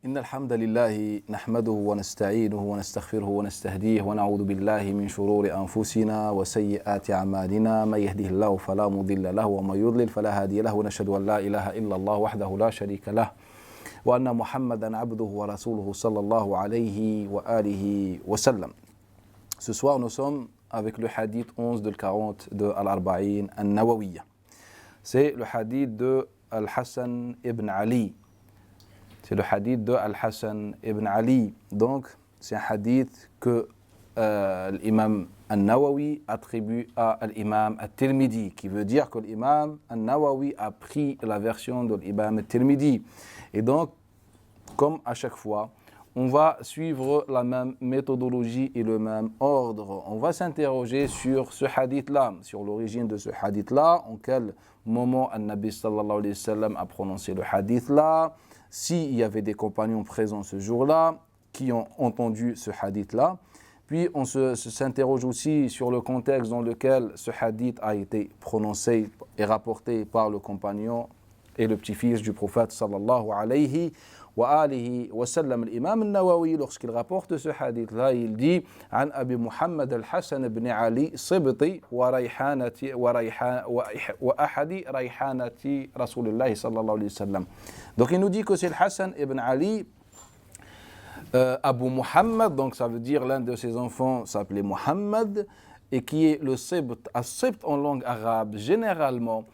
إن الحمد لله نحمده ونستعينه ونستغفره ونستهديه ونعوذ بالله من شرور أنفسنا وسيئات أعمالنا من يهده الله فلا مضل له ومن يضلل فلا هادي له ونشهد أن لا إله إلا الله وحده لا شريك له وأن محمدا عبده ورسوله صلى الله عليه وآله وسلم. Ce soir nous sommes avec le hadith 11 de 40 de Al-Arba'in An-Nawawiyya. C'est le hadith de Al-Hassan ibn Ali. C'est le hadith de Al-Hassan ibn Ali. Donc, c'est un hadith que l'imam An-Nawawi attribue à l'imam At-Tirmidhi, qui veut dire que l'imam An-Nawawi a pris la version de l'imam At-Tirmidhi. Et donc, comme à chaque fois, on va suivre la même méthodologie et le même ordre. On va s'interroger sur ce hadith-là, sur l'origine de ce hadith-là, en quel moment An-Nabi sallallahu alayhi wa sallam a prononcé le hadith-là, s'il y avait des compagnons présents ce jour-là qui ont entendu ce hadith-là. Puis on s'interroge aussi sur le contexte dans lequel ce hadith a été prononcé et rapporté par le compagnon et le petit-fils du prophète sallallahu alayhi wa alihi wa sallam. L'imam al-Nawawi, lorsqu'il rapporte ce hadith-là, il dit « An Abi Muhammad al-Hassan ibn Ali sibti wa ahadi rayhanati Rasulullah sallallahu alayhi wa sallam ». Donc il nous dit que c'est le Hassan ibn Ali, Abu Muhammad, donc ça veut dire l'un de ses enfants s'appelait Muhammad, et qui est le sibt. As-sibt en langue arabe, généralement,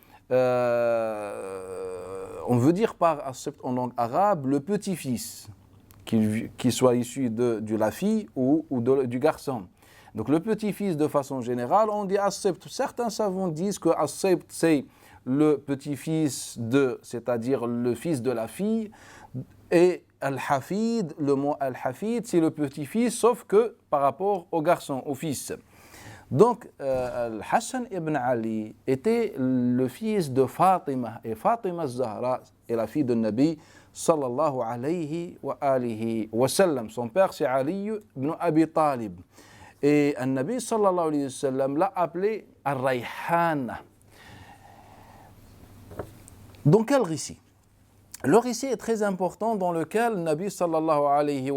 on veut dire par as-sibt en langue arabe le petit-fils, qui soit issu de la fille ou du garçon. Donc le petit-fils de façon générale, on dit as-sibt. Certains savants disent que as-sibt c'est le petit-fils c'est-à-dire le fils de la fille, et al-hafid, le mot al-hafid c'est le petit-fils, sauf que par rapport au garçon, au fils. Donc, Hassan ibn Ali était le fils de Fatima, et Fatima Zahra est la fille de Nabi sallallahu alayhi wa alihi wa sallam. Son père c'est Ali ibn Abi Talib. Et Nabi sallallahu alayhi wa sallam l'a appelé Ar-Rayhana. Donc, quel récit? Le récit est très important dans lequel Nabi sallallahu alayhi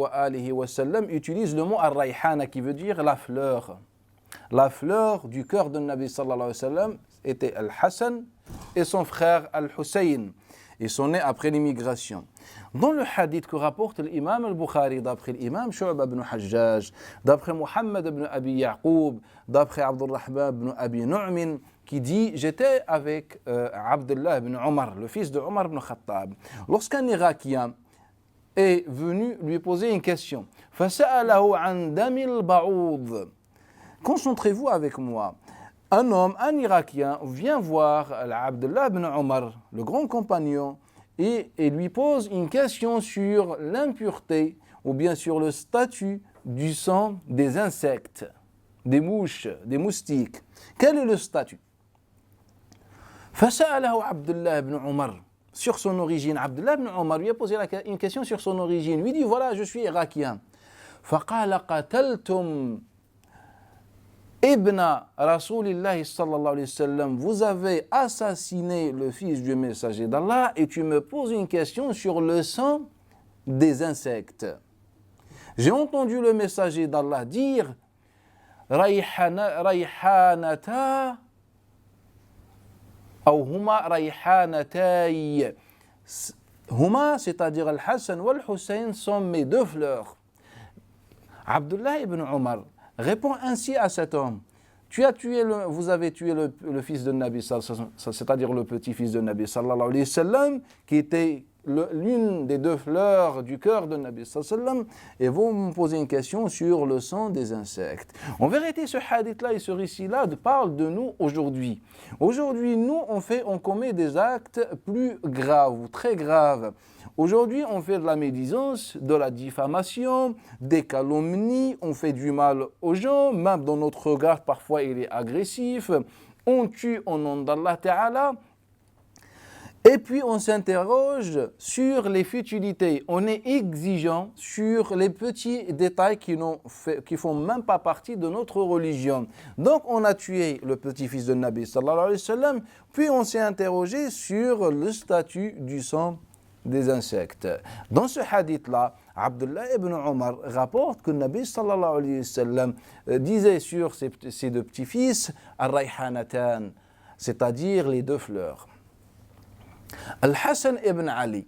wa sallam utilise le mot Ar-Rayhana qui veut dire la fleur. La fleur du cœur de Nabi sallallahu alayhi wa sallam était Al-Hassan et son frère Al-Hussein. Ils sont nés après l'immigration. Dans le hadith que rapporte l'imam al-Bukhari, d'après l'imam Shu'ba ibn Hajjaj, d'après Muhammad ibn Abi Ya'qub, d'après Abdurrahman ibn Abi Nu'min, qui dit « J'étais avec Abdullah ibn Omar, le fils de Omar ibn Khattab. Lorsqu'un Irakien est venu lui poser une question, « Fasa'alahu an damil ba'oud » Concentrez-vous avec moi. Un homme, un Irakien, vient voir Abdullah ibn Omar, le grand compagnon, et lui pose une question sur l'impureté ou bien sur le statut du sang des insectes, des mouches, des moustiques. Quel est le statut? فسأله Abdullah ibn Omar sur son origine. Abdullah ibn Omar lui a posé une question sur son origine. Lui dit voilà, je suis irakien. فقال قتلتم Ibn Rasulillah sallallahu alayhi wa sallam, vous avez assassiné le fils du messager d'Allah et tu me poses une question sur le sang des insectes. J'ai entendu le messager d'Allah dire Rayhanata ou Huma Rayhanatay. Huma, c'est-à-dire Al-Hassan ou Al-Hussein, sont mes deux fleurs. Abdullah ibn Omar répond ainsi à cet homme. Vous avez tué le fils de Nabi, c'est-à-dire le petit-fils de Nabi sallallahu alayhi wa sallam, qui était l'une des deux fleurs du cœur de Nabi sallallahu alayhi wa sallam, et vous me posez une question sur le sang des insectes. En vérité, ce hadith-là et ce récit-là parlent de nous aujourd'hui. Aujourd'hui, nous, on commet des actes plus graves, ou très graves. Aujourd'hui, on fait de la médisance, de la diffamation, des calomnies, on fait du mal aux gens, même dans notre regard, parfois il est agressif, on tue au nom d'Allah Ta'ala, et puis on s'interroge sur les futilités, on est exigeant sur les petits détails qui font même pas partie de notre religion. Donc on a tué le petit-fils de Nabi sallallahu alayhi wa sallam, puis on s'est interrogé sur le statut du sang des insectes. Dans ce hadith-là, Abdullah ibn Omar rapporte que le Nabi sallallahu alayhi wa sallam disait sur ses deux petits-fils Ar-Rayhanatan, c'est-à-dire les deux fleurs. Al-Hassan ibn Ali,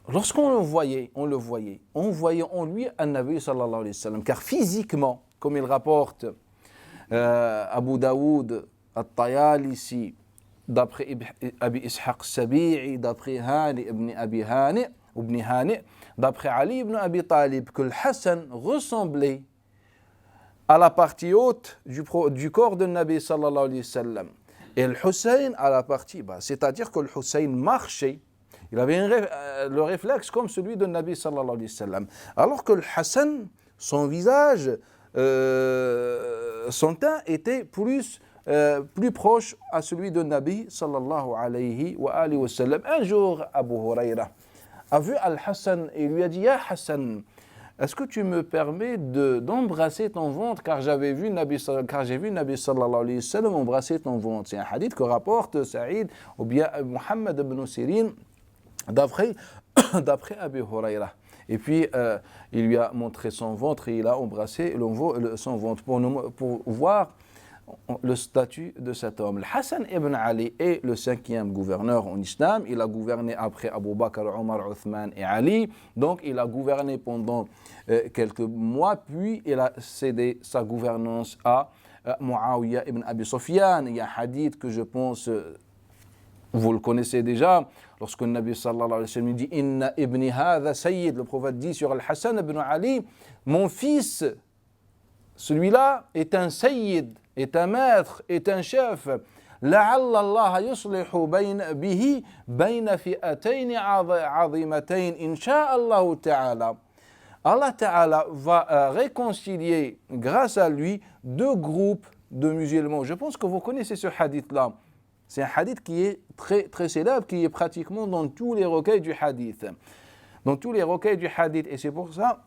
lorsqu'on le voyait, on voyait en lui un Nabi sallallahu alayhi wa sallam, car physiquement, comme il rapporte Abu Daoud, At-Tayalisi, d'après Abi Ishaq Sabi'i, d'après Hani ibn Abi Hani, d'après Ali ibn Abi Talib, que le Hassan ressemblait à la partie haute du corps de Nabi sallallahu alayhi wa sallam. Et le Hussein à la partie basse, c'est-à-dire que le Hussein marchait, il avait le réflexe comme celui de Nabi sallallahu alayhi wa sallam. Alors que le Hassan, son visage, son teint était plus proche à celui de Nabi sallallahu alayhi wa sallam. Un jour, Abu Huraira a vu Al-Hassan et lui a dit « Ya Hassan, est-ce que tu me permets d'embrasser ton ventre car j'ai vu Nabi sallallahu alayhi wa sallam embrasser ton ventre ?» C'est un hadith que rapporte Saïd ou bien Muhammad ibn Sirin d'après Abu Huraira. Et puis, il lui a montré son ventre et il a embrassé son ventre pour voir le statut de cet homme. Le Hassan ibn Ali est le 5e gouverneur en islam. Il a gouverné après Abu Bakr, Omar, Uthman et Ali. Donc, il a gouverné pendant quelques mois, puis il a cédé sa gouvernance à Muawiyah ibn Abi Sufyan. Il y a un hadith que je pense, vous le connaissez déjà, lorsque le Nabi sallallahu alayhi wa sallam dit « Inna ibni hadha sayyid », le prophète dit sur Al-Hassan ibn Ali, « Mon fils, celui-là est un sayyid, est un maître, est un chef. لعل الله يصلح به بين فئتين عظيمتين إن شاء الله تعالى. Allah Ta'ala va réconcilier grâce à lui deux groupes de musulmans. Je pense que vous connaissez ce hadith-là. C'est un hadith qui est très, très célèbre, qui est pratiquement dans tous les recueils du hadith. Dans tous les recueils du hadith. Et c'est pour ça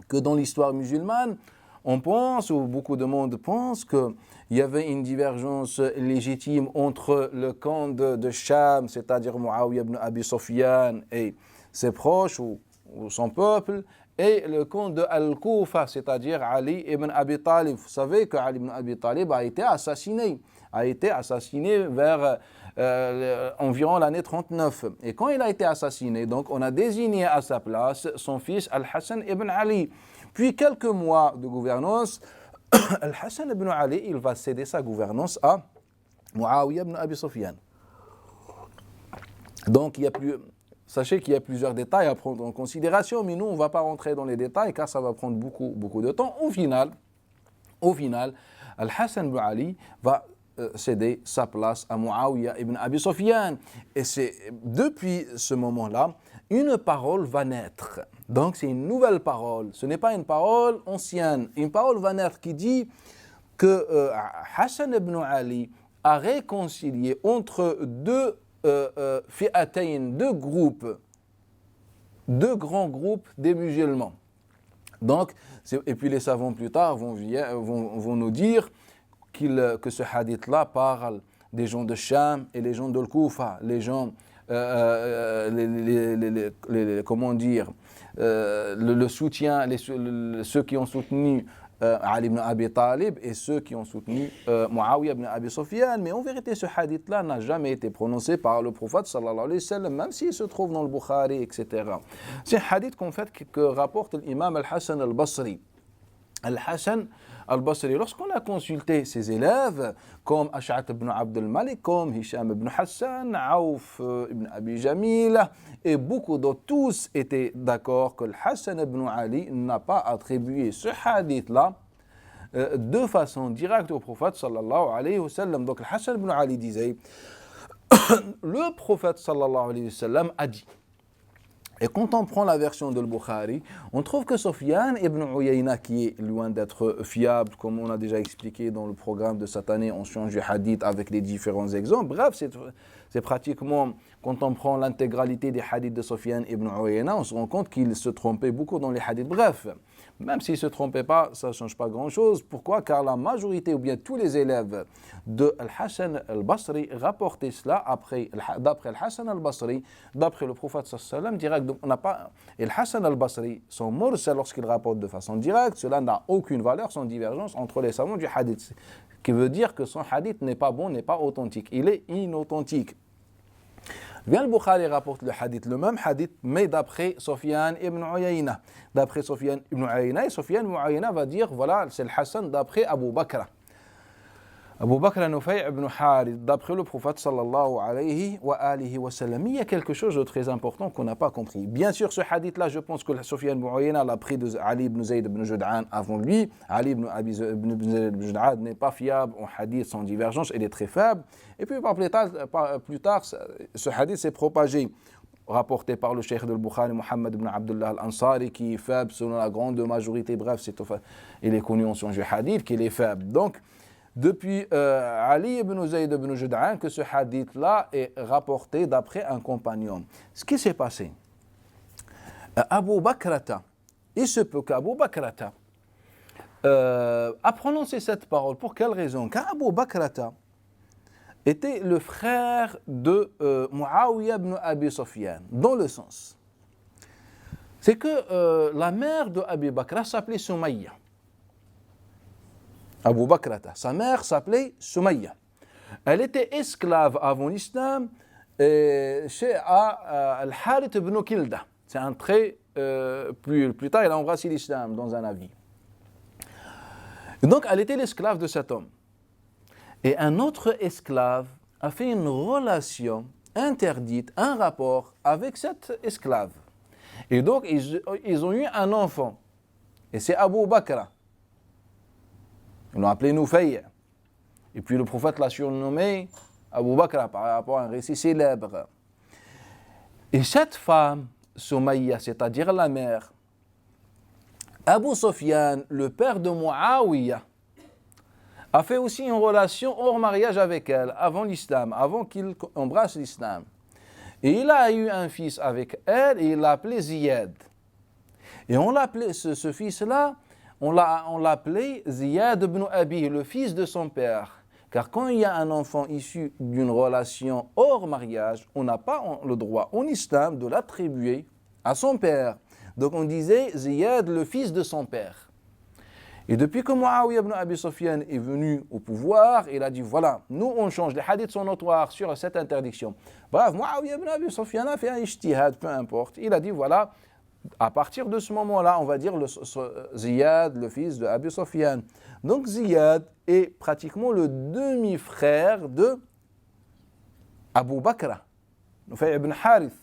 que dans l'histoire musulmane, on pense, ou beaucoup de monde pense, qu'il y avait une divergence légitime entre le camp de Sham, c'est-à-dire Muawiyah ibn Abi Sufyan et ses proches, ou son peuple, et le camp de Al-Kufa, c'est-à-dire Ali ibn Abi Talib. Vous savez que Ali ibn Abi Talib a été assassiné vers environ l'année 39. Et quand il a été assassiné, donc on a désigné à sa place son fils Al-Hassan ibn Ali. Puis quelques mois de gouvernance, Al-Hassan ibn Ali, il va céder sa gouvernance à Muawiyah ibn Abi Sufyan. Donc sachez qu'il y a plusieurs détails à prendre en considération, mais nous on ne va pas rentrer dans les détails car ça va prendre beaucoup de temps. Au final, Al-Hassan ibn Ali va céder sa place à Muawiyah ibn Abi Sufyan. Et c'est depuis ce moment-là, une parole va naître. Donc c'est une nouvelle parole, ce n'est pas une parole ancienne. Une parole va naître qui dit que Hassan ibn Ali a réconcilié entre deux fi'atayn, deux grands groupes des musulmans. Donc, et puis les savants plus tard vont nous dire que ce hadith-là parle des gens de Sham et les gens de Al-Kufa, les gens, comment dire, le soutien, ceux qui ont soutenu Ali ibn Abi Talib et ceux qui ont soutenu Muawiyah ibn Abi Sufyan. Mais en vérité, ce hadith-là n'a jamais été prononcé par le prophète sallallahu alayhi wa sallam, même s'il se trouve dans le Bukhari, etc. C'est un hadith que rapporte l'imam Al-Hassan Al-Basri. Al-Hassan Al-Basri, lorsqu'on a consulté ses élèves, comme Ash'ath ibn Abd al-Malik, comme Hisham ibn Hassan, Aouf ibn Abi Jamil, et beaucoup d'autres, tous étaient d'accord que Hassan ibn Ali n'a pas attribué ce hadith-là de façon directe au prophète sallallahu alayhi wa sallam. Donc Hassan ibn Ali disait, le prophète sallallahu alayhi wa sallam a dit. Et quand on prend la version de Bukhari, on trouve que Sufyan ibn Uyayna, qui est loin d'être fiable, comme on a déjà expliqué dans le programme de cette année, on change du hadith avec les différents exemples. Bref, c'est pratiquement quand on prend l'intégralité des hadiths de Sufyan ibn Uyayna, on se rend compte qu'il se trompait beaucoup dans les hadiths. Bref, même s'il ne se trompait pas, ça ne change pas grand-chose. Pourquoi? Car la majorité ou bien tous les élèves de Al-Hassan al-Basri rapportaient cela d'après Al-Hassan al-Basri, d'après le prophète sallallahu direct. Donc on n'a pas... Et Al-Hassan al-Basri, son mursal lorsqu'il rapporte de façon directe, cela n'a aucune valeur sans divergence entre les savants du hadith. Ce qui veut dire que son hadith n'est pas bon, n'est pas authentique. Il est inauthentique. Bien, le Bukhari rapporte le hadith, le même hadith, mais d'après Sufyan ibn Uyayna. D'après Sufyan ibn Uyayna, et Sufyan ibn Uyayna va dire, voilà, c'est le Hassan d'après Abu Bakr. Abu Bakr Nufay ibn Harith, d'après le prophète sallallahu alayhi wa sallam. Il y a quelque chose de très important qu'on n'a pas compris. Bien sûr, ce hadith-là, je pense que Sufyan ibn Uyayna l'a pris de Ali ibn Zayd ibn Jud'an avant lui. Ali ibn Jud'an n'est pas fiable en hadith sans divergence, il est très faible. Et puis plus tard, ce hadith s'est propagé, rapporté par le cheikh de Bukhari, Muhammad ibn Abdullah al-Ansari, qui est faible selon la grande majorité. Bref, il est connu en sciences du hadith qu'il est faible. Donc, depuis Ali ibn Zayd ibn Jud'an que ce hadith-là est rapporté d'après un compagnon. Ce qui s'est passé, Abu Bakrata, il se peut qu'Abu Bakrata a prononcé cette parole. Pour quelle raison? Car Abu Bakrata était le frère de Muawiyah ibn Abi Sufyan, dans le sens. C'est que la mère de Abi Bakra s'appelait Sumayya. Abu Bakrata, sa mère s'appelait Sumayya. Elle était esclave avant l'islam chez Al-Harith ibn Kilda. C'est un trait, plus tard, elle a embrassé l'islam dans un avis. Et donc, elle était l'esclave de cet homme. Et un autre esclave a fait une relation interdite, un rapport avec cet esclave. Et donc, ils ont eu un enfant. Et c'est Abu Bakra. Ils l'ont appelé Nufay. Et puis le prophète l'a surnommé Abu Bakr par rapport à un récit célèbre. Et cette femme, Sumayya, c'est-à-dire la mère, Abu Sufyan, le père de Muawiyah, a fait aussi une relation hors mariage avec elle, avant l'islam, avant qu'il embrasse l'islam. Et il a eu un fils avec elle et il l'a appelé Ziyad. Et on l'appelait, ce fils-là, on l'appelait Ziyad ibn Abi, le fils de son père. Car quand il y a un enfant issu d'une relation hors mariage, on n'a pas le droit en islam de l'attribuer à son père. Donc on disait Ziyad, le fils de son père. Et depuis que Muawiyah ibn Abi Sufyan est venu au pouvoir, il a dit voilà, nous on change, les hadiths sont notoires sur cette interdiction. Bref, Muawiyah ibn Abi Sufyan a fait un ijtihad, peu importe. Il a dit voilà, à partir de ce moment-là, on va dire Ziyad, le fils de Abi Sufyan. Donc Ziyad est pratiquement le demi-frère de Abu Bakr, Nufay ibn Harith.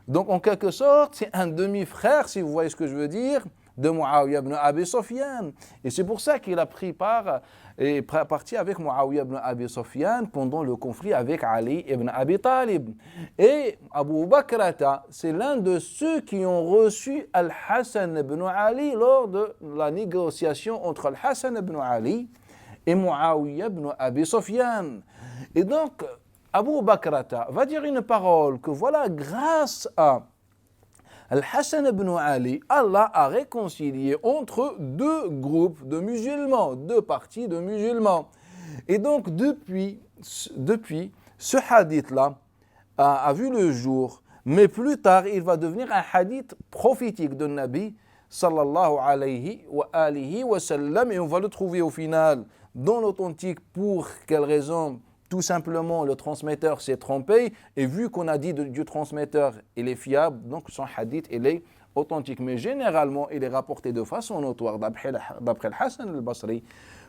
Donc en quelque sorte, c'est un demi-frère, si vous voyez ce que je veux dire, de Muawiyah ibn Abi Sufyan. Et c'est pour ça qu'il a pris part et parti avec Muawiyah ibn Abi Sufyan pendant le conflit avec Ali ibn Abi Talib. Et Abu Bakrata, c'est l'un de ceux qui ont reçu Al-Hassan ibn Ali lors de la négociation entre Al-Hassan ibn Ali et Muawiyah ibn Abi Sufyan. Et donc, Abu Bakrata va dire une parole que voilà, grâce à Al-Hassan ibn Ali, Allah a réconcilié entre deux groupes de musulmans, deux parties de musulmans. Et donc, depuis ce hadith-là a vu le jour, mais plus tard, il va devenir un hadith prophétique de Nabi sallallahu alayhi wa sallam, et on va le trouver au final dans l'authentique. Pour quelle raison? Tout simplement, le transmetteur s'est trompé, et vu qu'on a dit du transmetteur, il est fiable, donc son hadith, il est authentique. Mais généralement, il est rapporté de façon notoire, d'après Al-Hassan al-Basri,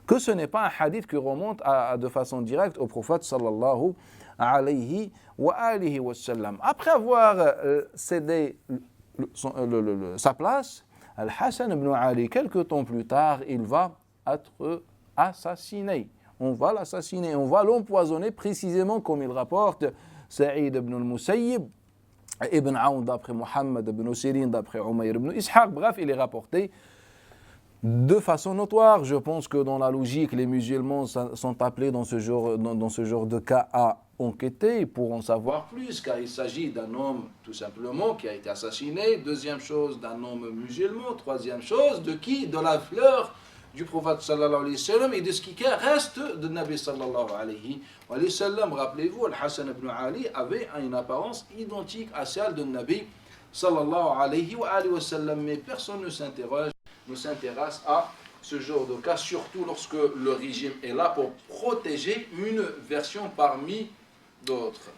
que ce n'est pas un hadith qui remonte de façon directe au prophète sallallahu alayhi wa sallam. Après avoir cédé sa place, Al-Hassan ibn Ali, quelque temps plus tard, il va être assassiné. On va l'assassiner, on va l'empoisonner précisément comme il rapporte Saïd ibn al-Musayyib, Ibn Aoun d'après Muhammad ibn Sirin, d'après Umayr ibn Ishaq. Bref, il est rapporté de façon notoire. Je pense que dans la logique, les musulmans sont appelés dans ce genre de cas à enquêter pour en savoir plus, car il s'agit d'un homme tout simplement qui a été assassiné. Deuxième chose, d'un homme musulman. Troisième chose, de qui? De la fleur du prophète sallallahu alayhi wa sallam et de ce qui reste de Nabi sallallahu alayhi wa sallam. Rappelez-vous, Al-Hassan ibn Ali avait une apparence identique à celle de Nabi sallallahu alayhi wa sallam, mais personne ne s'intéresse à ce genre de cas, surtout lorsque le régime est là pour protéger une version parmi d'autres.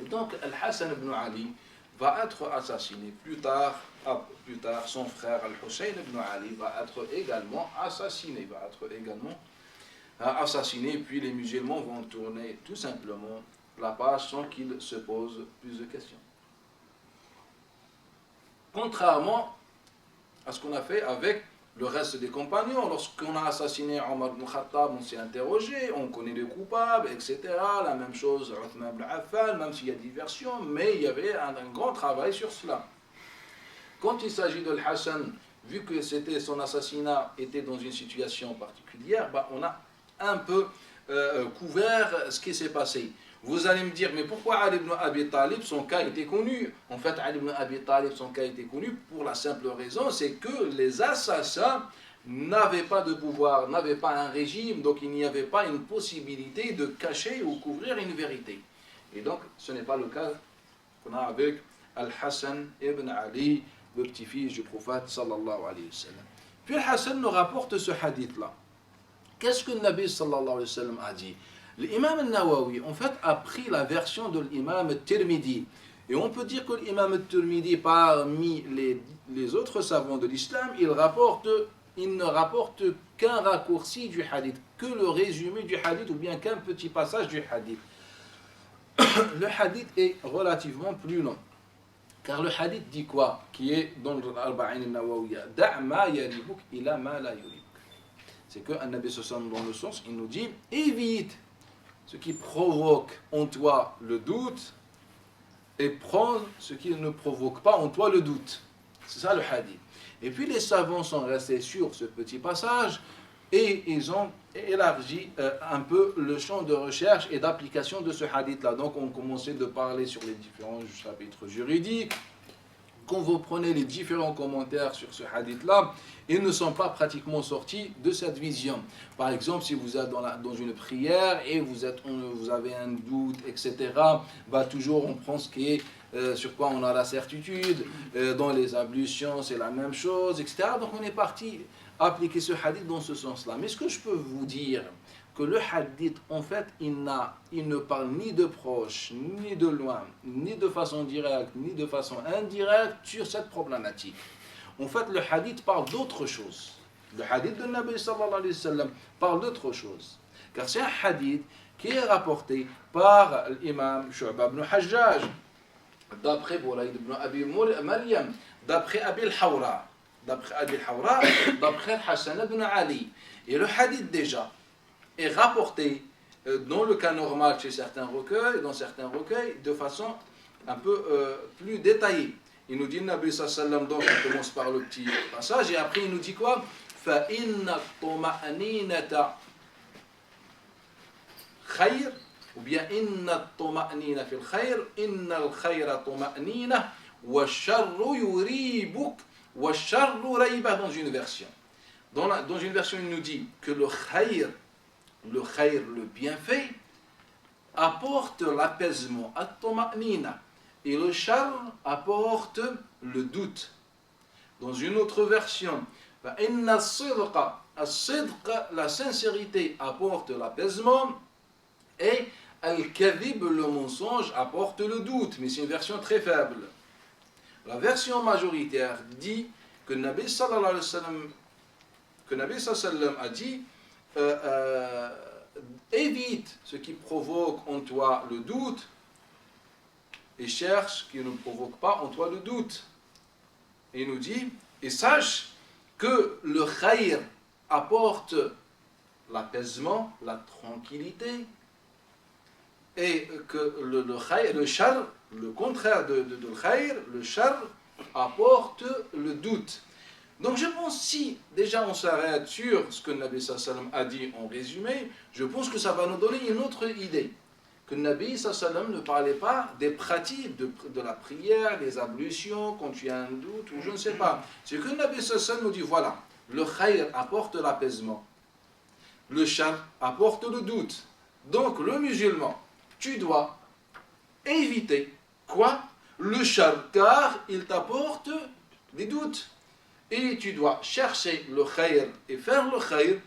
Et donc, Al-Hassan ibn Ali va être assassiné. Plus tard, son frère Al-Hussein ibn Ali va être également assassiné. Puis les musulmans vont tourner tout simplement la page sans qu'ils se posent plus de questions. Contrairement à ce qu'on a fait avec le reste des compagnons, lorsqu'on a assassiné Omar ibn Khattab, on s'est interrogé, on connaît les coupables, etc. La même chose, Uthman ibn Affan, même s'il y a diversion, mais il y avait un grand travail sur cela. Quand il s'agit de Hassan, vu que son assassinat était dans une situation particulière, on a un peu couvert ce qui s'est passé. Vous allez me dire, mais pourquoi Ali ibn Abi Talib, son cas était connu? En fait, Ali ibn Abi Talib, son cas était connu pour la simple raison, c'est que les assassins n'avaient pas de pouvoir, n'avaient pas un régime, donc il n'y avait pas une possibilité de cacher ou couvrir une vérité. Et donc, ce n'est pas le cas qu'on a avec Al-Hassan ibn Ali, le petit-fils du prophète sallallahu alayhi wa sallam. Puis Al-Hassan nous rapporte ce hadith-là. Qu'est-ce que le Nabi sallallahu alayhi wa sallam a dit? L'imam al-Nawawi, en fait, a pris la version de l'imam al-Tirmidhi. Et on peut dire que l'imam al-Tirmidhi, parmi les autres savants de l'islam, il ne rapporte qu'un raccourci du hadith, que le résumé du hadith, ou bien qu'un petit passage du hadith. Le hadith est relativement plus long. Car le hadith dit quoi? Qui est dans l'Arba'in al-Nawawiyya. Da' ma yaribuk ila ma la yaribuk. C'est qu'un Nabi sallallahu dans le sens, il nous dit, évite ce qui provoque en toi le doute et prends ce qui ne provoque pas en toi le doute. C'est ça le hadith. Et puis les savants sont restés sur ce petit passage et ils ont élargi un peu le champ de recherche et d'application de ce hadith-là. Donc on commençait de parler sur les différents chapitres juridiques. Quand vous prenez les différents commentaires sur ce hadith-là, ils ne sont pas pratiquement sortis de cette vision. Par exemple, si vous êtes dans une prière et vous avez un doute, etc., toujours on prend ce qui est sur quoi on a la certitude. Dans les ablutions, c'est la même chose, etc. Donc on est parti appliquer ce hadith dans ce sens-là. Mais ce que je peux vous dire, que le hadith, en fait, il ne parle ni de proche, ni de loin, ni de façon directe, ni de façon indirecte sur cette problématique. En fait, le hadith parle d'autre chose. Le hadith de Nabi sallallahu alayhi wa sallam parle d'autre chose. Car c'est un hadith qui est rapporté par l'imam Shu'ba ibn Hajjaj, d'après Burayd ibn Abi Maryam, d'après Abi al-Hawra, d'après Hassan ibn Ali. Et le hadith déjà est rapporté dans le cas normal chez certains recueils, dans certains recueils, de façon un peu plus détaillée. Il nous dit, Nabi sallallahu alayhi wa sallam, donc on commence par le petit passage, et après il nous dit quoi? فَإِنَّ الطُّمَأْنِينَةَ خَيْرٌ, ou bien إِنَّ الطُّمَأْنِينَ فِي الْخَيْرِ إِنَّ الْخَيْرَ طُمَأْنِينَةٌ وَالشَّرُّ يُرِيبُكَ وَالشَّرُّ رَيْبَةٌ dans une version. Dans une version, il nous dit que le khayr, le bienfait, apporte l'apaisement, at-tuma'nina, et le shar apporte le doute. Dans une autre version, inna as-sidqa, la sincérité apporte l'apaisement, et al-kadhib, le mensonge, apporte le doute, mais c'est une version très faible. La version majoritaire dit que Nabi sallallahu alayhi wa sallam a dit évite ce qui provoque en toi le doute et cherche ce qui ne provoque pas en toi le doute. Et il nous dit, et sache que le khayr apporte l'apaisement, la tranquillité, et que le shar, le contraire de khayr, le shar apporte le doute. Donc je pense, si déjà on s'arrête sur ce que le Nabi sallallahu alayhi wa sallam a dit en résumé, je pense que ça va nous donner une autre idée. que le Nabi sallam ne parlait pas des pratiques de la prière, des ablutions, quand tu as un doute, ou je ne sais pas. C'est que le Nabi sallam nous dit, voilà, le khayr apporte l'apaisement, le shar apporte le doute. Donc le musulman, tu dois éviter quoi? Le shar, car il t'apporte des doutes. Et tu dois chercher le khayr et faire le khayr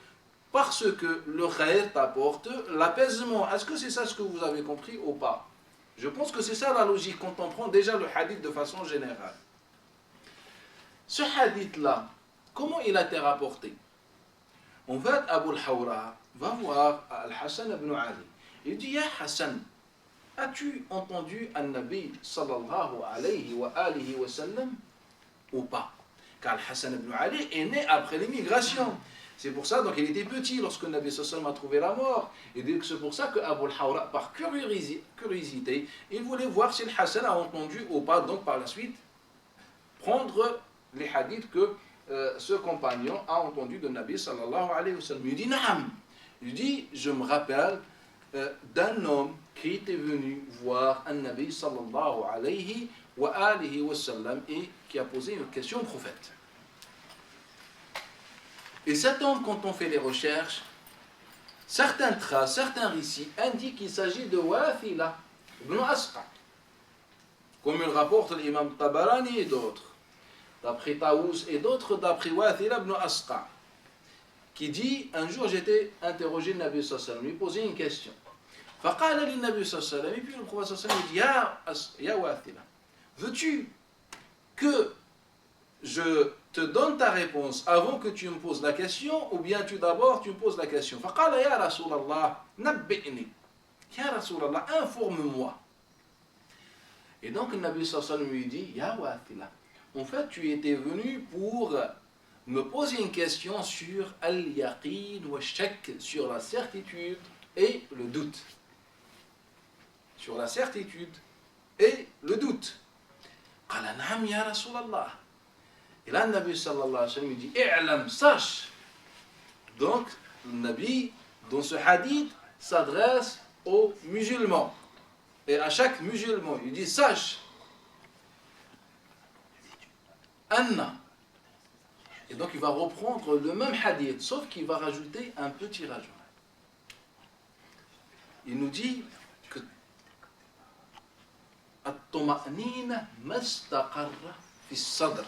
parce que le khayr t'apporte l'apaisement. Est-ce que c'est ça ce que vous avez compris ou pas? Je pense que c'est ça la logique quand on prend déjà le hadith de façon générale. Ce hadith-là, comment il a été rapporté? En fait, Abu al-Hawra va voir Al-Hassan ibn Ali. Il dit, Ya Hassan, as-tu entendu un Nabi sallallahu alayhi wa alihi wa sallam ou pas? Car Al-Hassan ibn Ali est né après l'immigration. C'est pour ça, donc il était petit lorsque le Nabi sallallahu alayhi wa sallam a trouvé la mort. Et c'est pour ça que Abu al-Hawra, par curiosité, il voulait voir si Al-Hassan a entendu ou pas, donc par la suite, prendre les hadiths que ce compagnon a entendu de Nabi sallallahu alayhi wa sallam. Il dit, Naam. Il dit, je me rappelle d'un homme qui était venu voir un Nabi sallallahu alayhi wa alihi wa sallam et qui a posé une question au prophète. Et cet homme, quand on fait les recherches, certains traces, certains récits indiquent qu'il s'agit de Wathila ibn Asqa, comme il rapporte l'imam Tabarani et d'autres, d'après Taous et d'autres, d'après Wathila ibn Asqa, qui dit, un jour j'étais interrogé le Nabi sallallahu alayhi wa sallam, lui posait une question. فقال للنبي صلى الله عليه وسلم, et puis le prophète sallallahu alayhi wa sallam dit, Ya Wathila, veux-tu que je te donne ta réponse avant que tu me poses la question, ou bien d'abord tu me poses la question? فقال يا رسول الله نبئني, Ya Rasulallah, informe-moi. Et donc le Nabi sallallahu alayhi wa sallam lui dit, Ya Wathila, en fait tu étais venu pour me poser une question sur al-yaqin wa shak, sur la certitude et le doute. Sur la certitude et le doute. قال نعم يا رسول الله. Et là, le Nabi sallallahu alayhi wa sallam dit, I'lam, sache. Donc, le Nabi, dans ce hadith, s'adresse aux musulmans. Et à chaque musulman, il dit, sache. Anna. Et donc, il va reprendre le même hadith, sauf qu'il va rajouter un petit rajout. Il nous dit que الطمأنينة ما استقر في الصدر.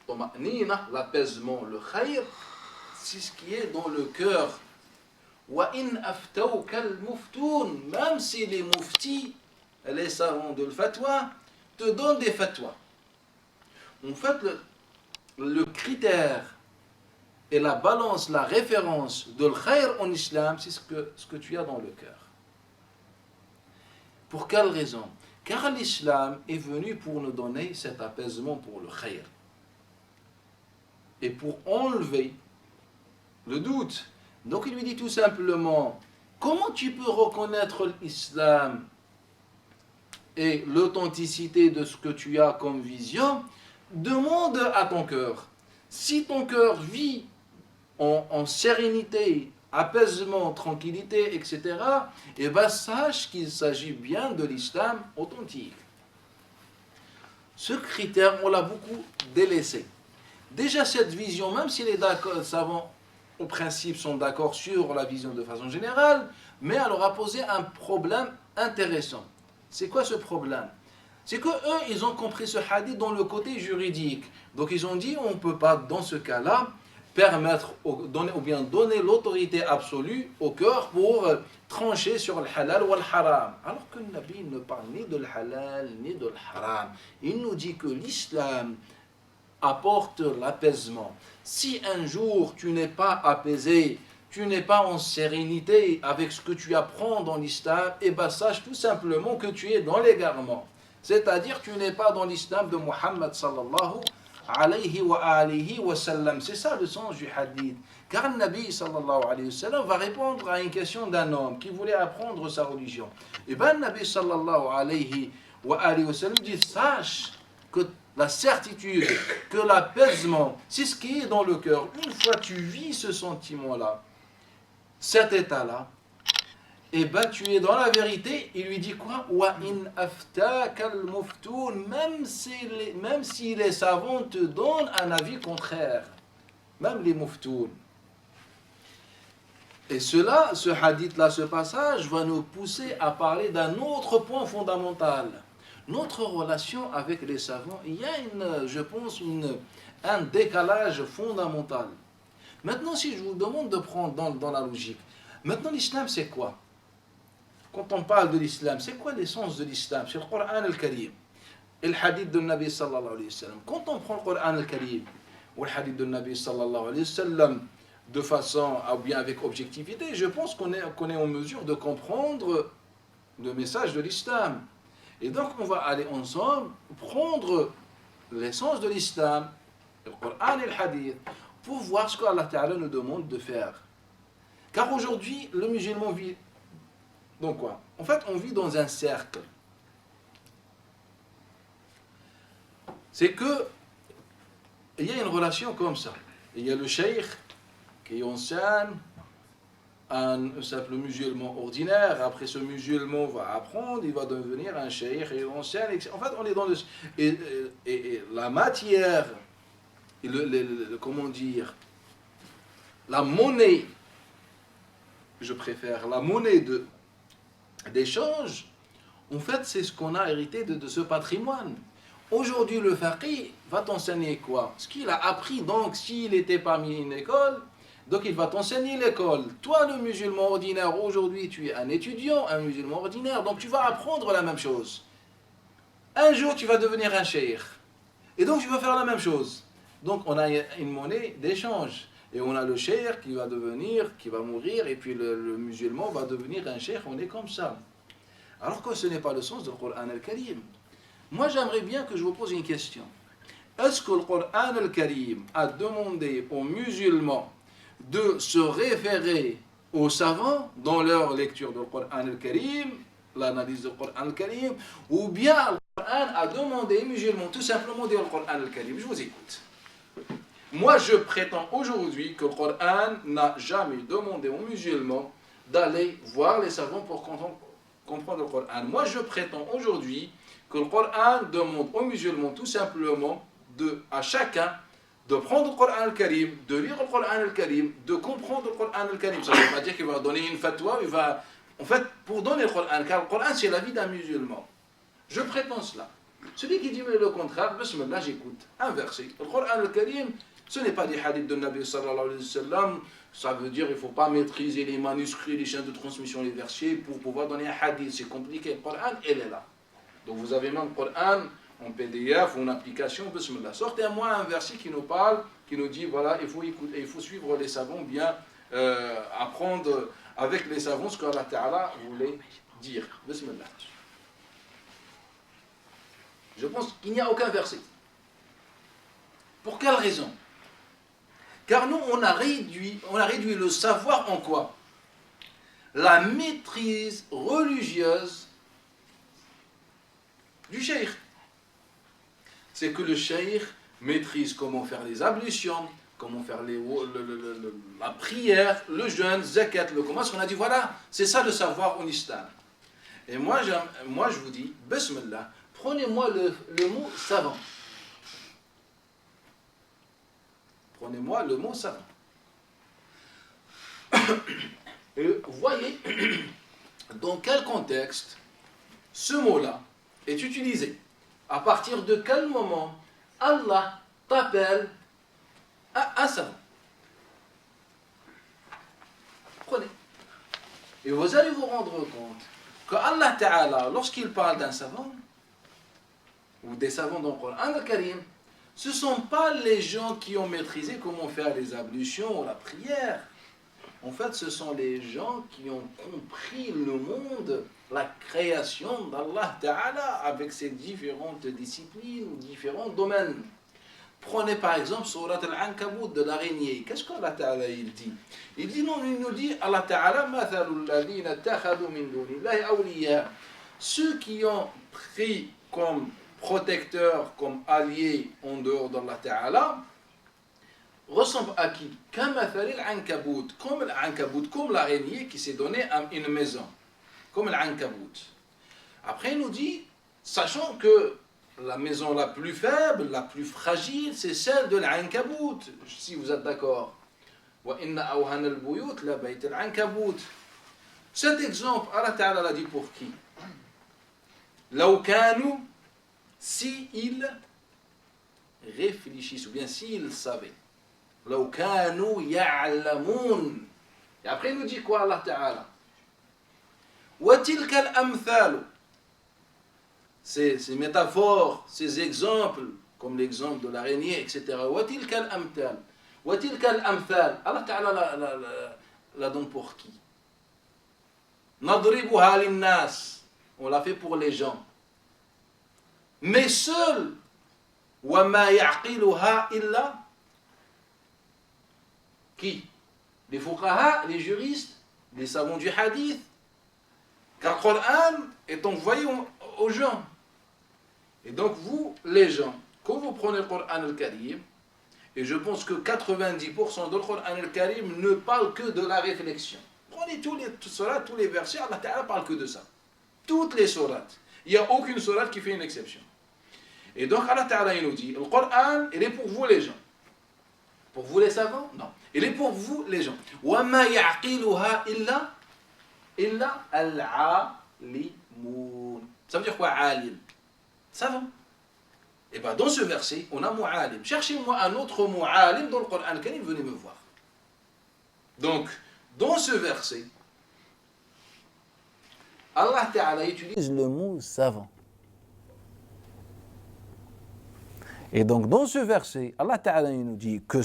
الطمأنينة, l'apaisement, le khayr, c'est ce qui est dans le cœur. وإن أفتوك المفتون, même si les muftis, les savants de fatwa, te donnent des fatwas. En fait, le critère et la balance, la référence de l'khayr en islam, c'est ce que tu as dans le cœur. Pour quelle raison? Car l'islam est venu pour nous donner cet apaisement pour le khayr. Et pour enlever le doute. Donc il lui dit tout simplement, comment tu peux reconnaître l'islam et l'authenticité de ce que tu as comme vision? Demande à ton cœur. Si ton cœur vit en sérénité, apaisement, tranquillité, etc., et bien sache qu'il s'agit bien de l'islam authentique. Ce critère, on l'a beaucoup délaissé. Déjà cette vision, même si les savants au principe sont d'accord sur la vision de façon générale, mais elle leur a posé un problème intéressant. C'est quoi ce problème? C'est que eux, ils ont compris ce hadith dans le côté juridique. Donc ils ont dit, on ne peut pas, dans ce cas-là, permettre ou bien donner l'autorité absolue au cœur pour trancher sur le halal ou le haram. Alors que le Nabi ne parle ni de le halal ni de le haram. Il nous dit que l'islam apporte l'apaisement. Si un jour tu n'es pas apaisé, tu n'es pas en sérénité avec ce que tu apprends dans l'islam, et bien sache tout simplement que tu es dans l'égarement. C'est-à-dire tu n'es pas dans l'islam de Muhammad sallallahu alayhi wa alihi wa sallam. C'est ça le sens du hadith. Car le Nabi sallallahu alayhi wa sallam va répondre à une question d'un homme qui voulait apprendre sa religion. Et bien le Nabi sallallahu alayhi wa sallam dit, sache que la certitude, que l'apaisement, c'est ce qui est dans le cœur. Une fois tu vis ce sentiment-là, cet état-là, et ben tu es dans la vérité. Il lui dit quoi? Wa in aftaka al-muftoun, même si les savants te donnent un avis contraire, même les muftoun. Et cela, ce hadith-là, ce passage, va nous pousser à parler d'un autre point fondamental. Notre relation avec les savants, il y a, je pense, un décalage fondamental. Maintenant, si je vous demande de prendre dans la logique, maintenant l'islam c'est quoi? Quand on parle de l'islam, c'est quoi l'essence de l'islam? C'est le Coran al-Karim et le hadith de Nabi sallallahu alayhi wa sallam. Quand on prend le Coran al-Karim ou le hadith de Nabi sallallahu alayhi wa sallam, de façon, ou bien avec objectivité, je pense qu'on est en mesure de comprendre le message de l'islam. Et donc, on va aller ensemble prendre l'essence de l'islam, le Coran et le hadith, pour voir ce qu'Allah Ta'ala nous demande de faire. Car aujourd'hui, le musulman vit dans quoi? En fait, on vit dans un cercle. C'est que il y a une relation comme ça. Il y a le cheikh qui enseigne un simple musulman ordinaire. Après, ce musulman va apprendre, il va devenir un cheikh et il enseigne. En fait, on est dans le... Et la matière, et comment dire, la monnaie, je préfère, la monnaie d'échange, en fait, c'est ce qu'on a hérité de ce patrimoine. Aujourd'hui, le faqih va t'enseigner quoi? Ce qu'il a appris, donc, s'il était parmi une école, donc il va t'enseigner l'école. Toi, le musulman ordinaire, aujourd'hui, tu es un étudiant, un musulman ordinaire, donc tu vas apprendre la même chose. Un jour, tu vas devenir un cheikh. Et donc, tu vas faire la même chose. Donc, on a une monnaie d'échange. Et on a le cheikh qui va devenir, qui va mourir, et puis le musulman va devenir un cheikh. On est comme ça. Alors que ce n'est pas le sens du Coran al-Karim. Moi, j'aimerais bien que je vous pose une question. Est-ce que le Coran al-Karim a demandé aux musulmans de se référer aux savants dans leur lecture du Coran al-Karim, l'analyse du Coran al-Karim, ou bien le Coran a demandé aux musulmans tout simplement de lire le Coran al-Karim? Je vous écoute. Moi, je prétends aujourd'hui que le Coran n'a jamais demandé aux musulmans d'aller voir les savants pour comprendre le Coran. Moi, je prétends aujourd'hui que le Coran demande aux musulmans tout simplement à chacun de prendre le Coran al-Karim, de lire le Coran al-Karim, de comprendre le Coran al-Karim. Ça ne veut pas dire qu'il va donner une fatwa, en fait, pour donner le Coran, car le Coran c'est la vie d'un musulman. Je prétends cela. Celui qui dit le contraire, bismillah, j'écoute. Un verset. Le Coran al-Karim, ce n'est pas des hadiths de Nabi sallallahu alayhi wa sallam. Ça veut dire qu'il ne faut pas maîtriser les manuscrits, les chaînes de transmission, les versets pour pouvoir donner un hadith. C'est compliqué. Le Coran, elle est là. Donc vous avez même le Coran en PDF ou en application, bismillah. Sortez-moi un verset qui nous parle, qui nous dit, voilà, il faut écouter, il faut suivre les savants, bien apprendre avec les savants ce qu'Allah Ta'ala voulait dire. Bismillah. Je pense qu'il n'y a aucun verset. Pour quelle raison? Car nous, on a réduit le savoir en quoi? La maîtrise religieuse du cheikh. C'est que le cheikh maîtrise comment faire les ablutions, comment faire la prière, le jeûne, zakat, le commerce. On a dit voilà, c'est ça le savoir en islam. Et moi je vous dis, bismillah, prenez-moi le mot savant. Prenez-moi le mot savant. Et voyez dans quel contexte ce mot-là est utilisé. À partir de quel moment Allah t'appelle à un savant. Prenez. Et vous allez vous rendre compte que Allah Ta'ala, lorsqu'il parle d'un savant, ou des savants dans le Coran al-Karim, ce ne sont pas les gens qui ont maîtrisé comment faire les ablutions ou la prière. En fait, ce sont les gens qui ont compris le monde, la création d'Allah Ta'ala avec ses différentes disciplines ou différents domaines. Prenez par exemple Surat Al-Ankabut de l'araignée. Qu'est-ce qu'Allah Ta'ala il dit? Il dit non, il nous dit Allah Ta'ala mathalul ladina takhadhu min dunillahi awliya. Ceux qui ont pris comme protecteur, comme allié en dehors d'Allah Ta'ala, ressemble à qui? Comme l'araignée qui s'est donné à une maison. Comme l'ankabut. Après, il nous dit, sachant que la maison la plus faible, la plus fragile, c'est celle de l'ankabut. Si vous êtes d'accord. Cet exemple, Allah Ta'ala l'a dit pour qui? لو كانوا, si ils réfléchissent, ou bien s'ils savaient. لو كانوا يعلمون. Et après il nous dit quoi Allah Ta'ala? وتلك الأمثال. Ces métaphores, ces exemples, comme l'exemple de l'araignée, etc. وتلك الأمثال. وتلك الأمثال. Allah Ta'ala la donne pour qui? نضربها للناس. On l'a fait pour les gens. Mais seul, وَمَا يَعْقِلُهَا إِلَّا qui? Les fuqaha, les juristes, les savants du hadith. Car le Coran est envoyé aux gens. Et donc vous, les gens, quand vous prenez le Coran al-Karim, et je pense que 90% de le Coran al-Karim ne parle que de la réflexion. Prenez tous les versets, Allah Ta'ala parle que de ça. Toutes les sourates. Il n'y a aucune sourate qui fait une exception. Et donc Allah Ta'ala il nous dit, le Coran, il est pour vous les gens. Pour vous les savants? Non. Il est pour vous les gens. وَمَا يَعْقِلُهَا إِلَّا الْعَالِمُونَ. Ça veut dire quoi, alim? Savant. Et bien dans ce verset, on a mu'alim. Cherchez-moi un autre mu'alim dans le Coran al-Karim, venez me voir. Donc, dans ce verset, Allah Ta'ala utilise le mot savant. Et donc dans ce verset, Allah Ta'ala nous dit que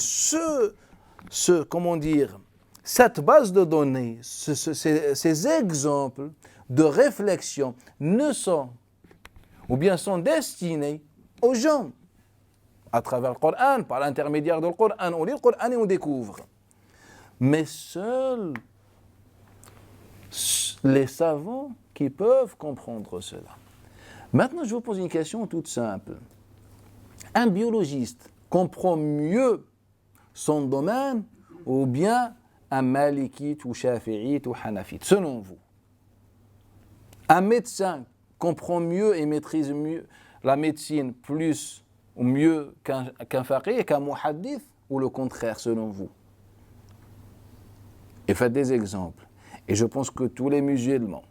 cette base de données, ces exemples de réflexion sont destinés aux gens. À travers le Coran, par l'intermédiaire du Coran, on lit le Coran et on découvre. Mais seuls les savants qui peuvent comprendre cela. Maintenant, je vous pose une question toute simple. Un biologiste comprend mieux son domaine ou bien un malikite ou shafi'ite ou hanafite, selon vous? Un médecin comprend mieux et maîtrise mieux la médecine plus ou mieux qu'un faqih, qu'un muhaddith, ou le contraire, selon vous? Et faites des exemples. Et je pense que tous les musulmans,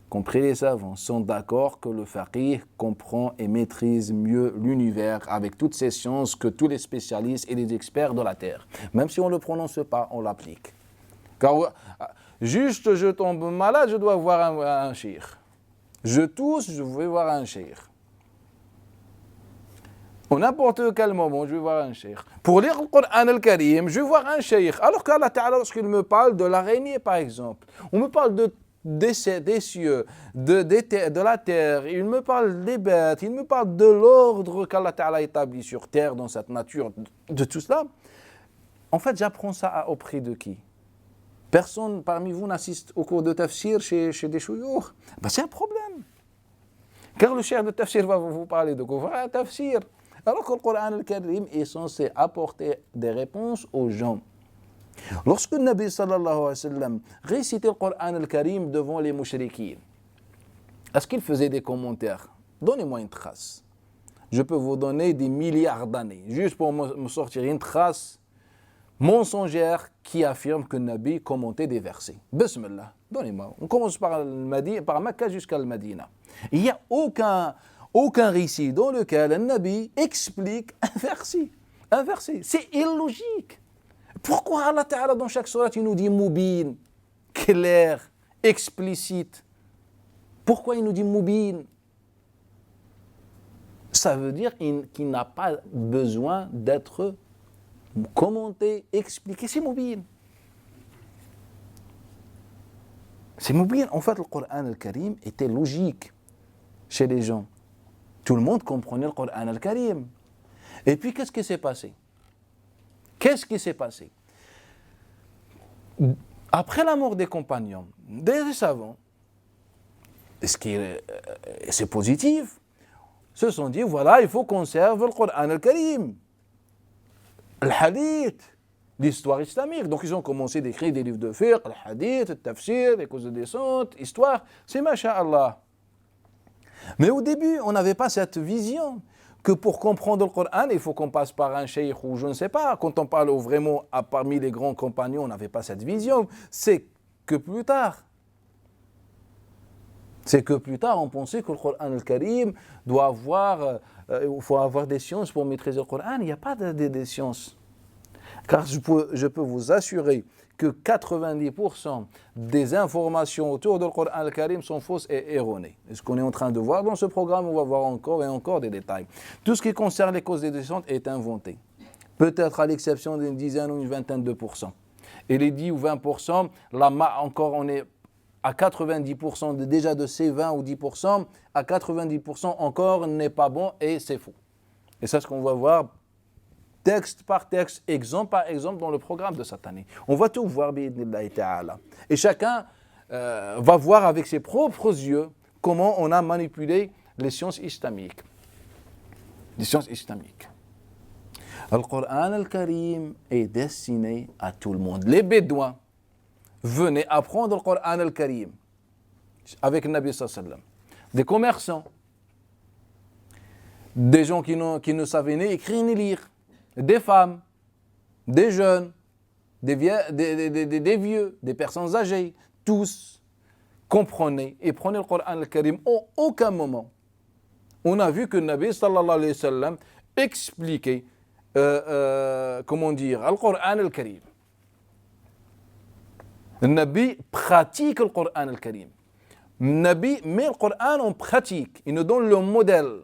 compris les savants, sont d'accord que le faqih comprend et maîtrise mieux l'univers avec toutes ces sciences que tous les spécialistes et les experts de la terre. Même si on ne le prononce pas, on l'applique. Car juste je tombe malade, je dois voir un cheikh. Je tousse, je vais voir un cheikh. Au n'importe quel moment, je vais voir un cheikh. Pour lire le Coran al-Karim, je vais voir un cheikh. Alors qu'Allah Ta'ala, lorsqu'il me parle de l'araignée, par exemple, on me parle des cieux, de la terre, il me parle des bêtes, il me parle de l'ordre qu'Allah Ta'ala établit sur terre, dans cette nature, de tout cela. En fait, j'apprends ça auprès de qui? Personne parmi vous n'assiste au cours de tafsir chez des chouyours. C'est un problème. Car le cheikh de tafsir va vous parler de quoi? Tafsir. Alors que le Coran al-Karim est censé apporter des réponses aux gens. Lorsque le Nabi sallallahu alayhi wa sallam récitait le Coran al-Karim devant les mushrikines, est-ce qu'il faisait des commentaires? Donnez-moi une trace. Je peux vous donner des milliards d'années, juste pour me sortir une trace mensongère qui affirme que le Nabi commentait des versets. Bismillah, donnez-moi. On commence par Mecca jusqu'à Medina. Il n'y a aucun récit dans lequel un Nabi explique un verset. C'est illogique. Pourquoi Allah Ta'ala dans chaque sourate il nous dit mubin, clair, explicite? Pourquoi il nous dit mubin? Ça veut dire qu'il n'a pas besoin d'être commenté, expliqué. C'est mubin. C'est mubin. En fait, le Coran al-Karim était logique chez les gens. Tout le monde comprenait le Coran al-Karim. Et puis, qu'est-ce qui s'est passé? Après la mort des compagnons, des savants, c'est positif, se sont dit, voilà, il faut conserver le Coran al-Karim, le hadith, d'histoire islamique. Donc ils ont commencé d'écrire des livres de fiqh, le hadith, le tafsir, les causes de descente, histoire. C'est masha'Allah. Mais au début, on n'avait pas cette vision que pour comprendre le Coran, il faut qu'on passe par un cheikh ou je ne sais pas. Quand on parle vraiment parmi les grands compagnons, on n'avait pas cette vision. C'est que plus tard, on pensait que le Coran al-Karim doit avoir, il faut avoir des sciences pour maîtriser le Coran. Il n'y a pas de sciences. Car je peux vous assurer que 90% des informations autour du Coran al-Karim sont fausses et erronées. Et ce qu'on est en train de voir dans ce programme, on va voir encore et encore des détails. Tout ce qui concerne les causes des descentes est inventé. Peut-être à l'exception d'une dizaine ou une vingtaine de pourcents. Et les 10 ou 20%, là encore on est à 90% déjà de ces 20 ou 10%, à 90% encore n'est pas bon et c'est faux. Et c'est ce qu'on va voir texte par texte, exemple par exemple dans le programme de cette année. On va tout voir, bi'idhnillahi ta'ala. Et chacun va voir avec ses propres yeux comment on a manipulé les sciences islamiques. Les sciences islamiques. Le Coran al-Karim est destiné à tout le monde. Les Bédouins venaient apprendre le Coran al-Karim avec le Nabi sallallahu alayhi wa sallam. Des commerçants, des gens qui ne savaient ni écrire ni lire, des femmes, des jeunes, des vieux, des personnes âgées, tous comprenaient et prenaient le Coran al-Karim. En aucun moment, on a vu que le Nabi sallallahu alayhi wa sallam expliquait, le Coran al-Karim. Le Nabi pratique le Coran al-Karim. Le Nabi met le Coran en pratique. Il nous donne le modèle.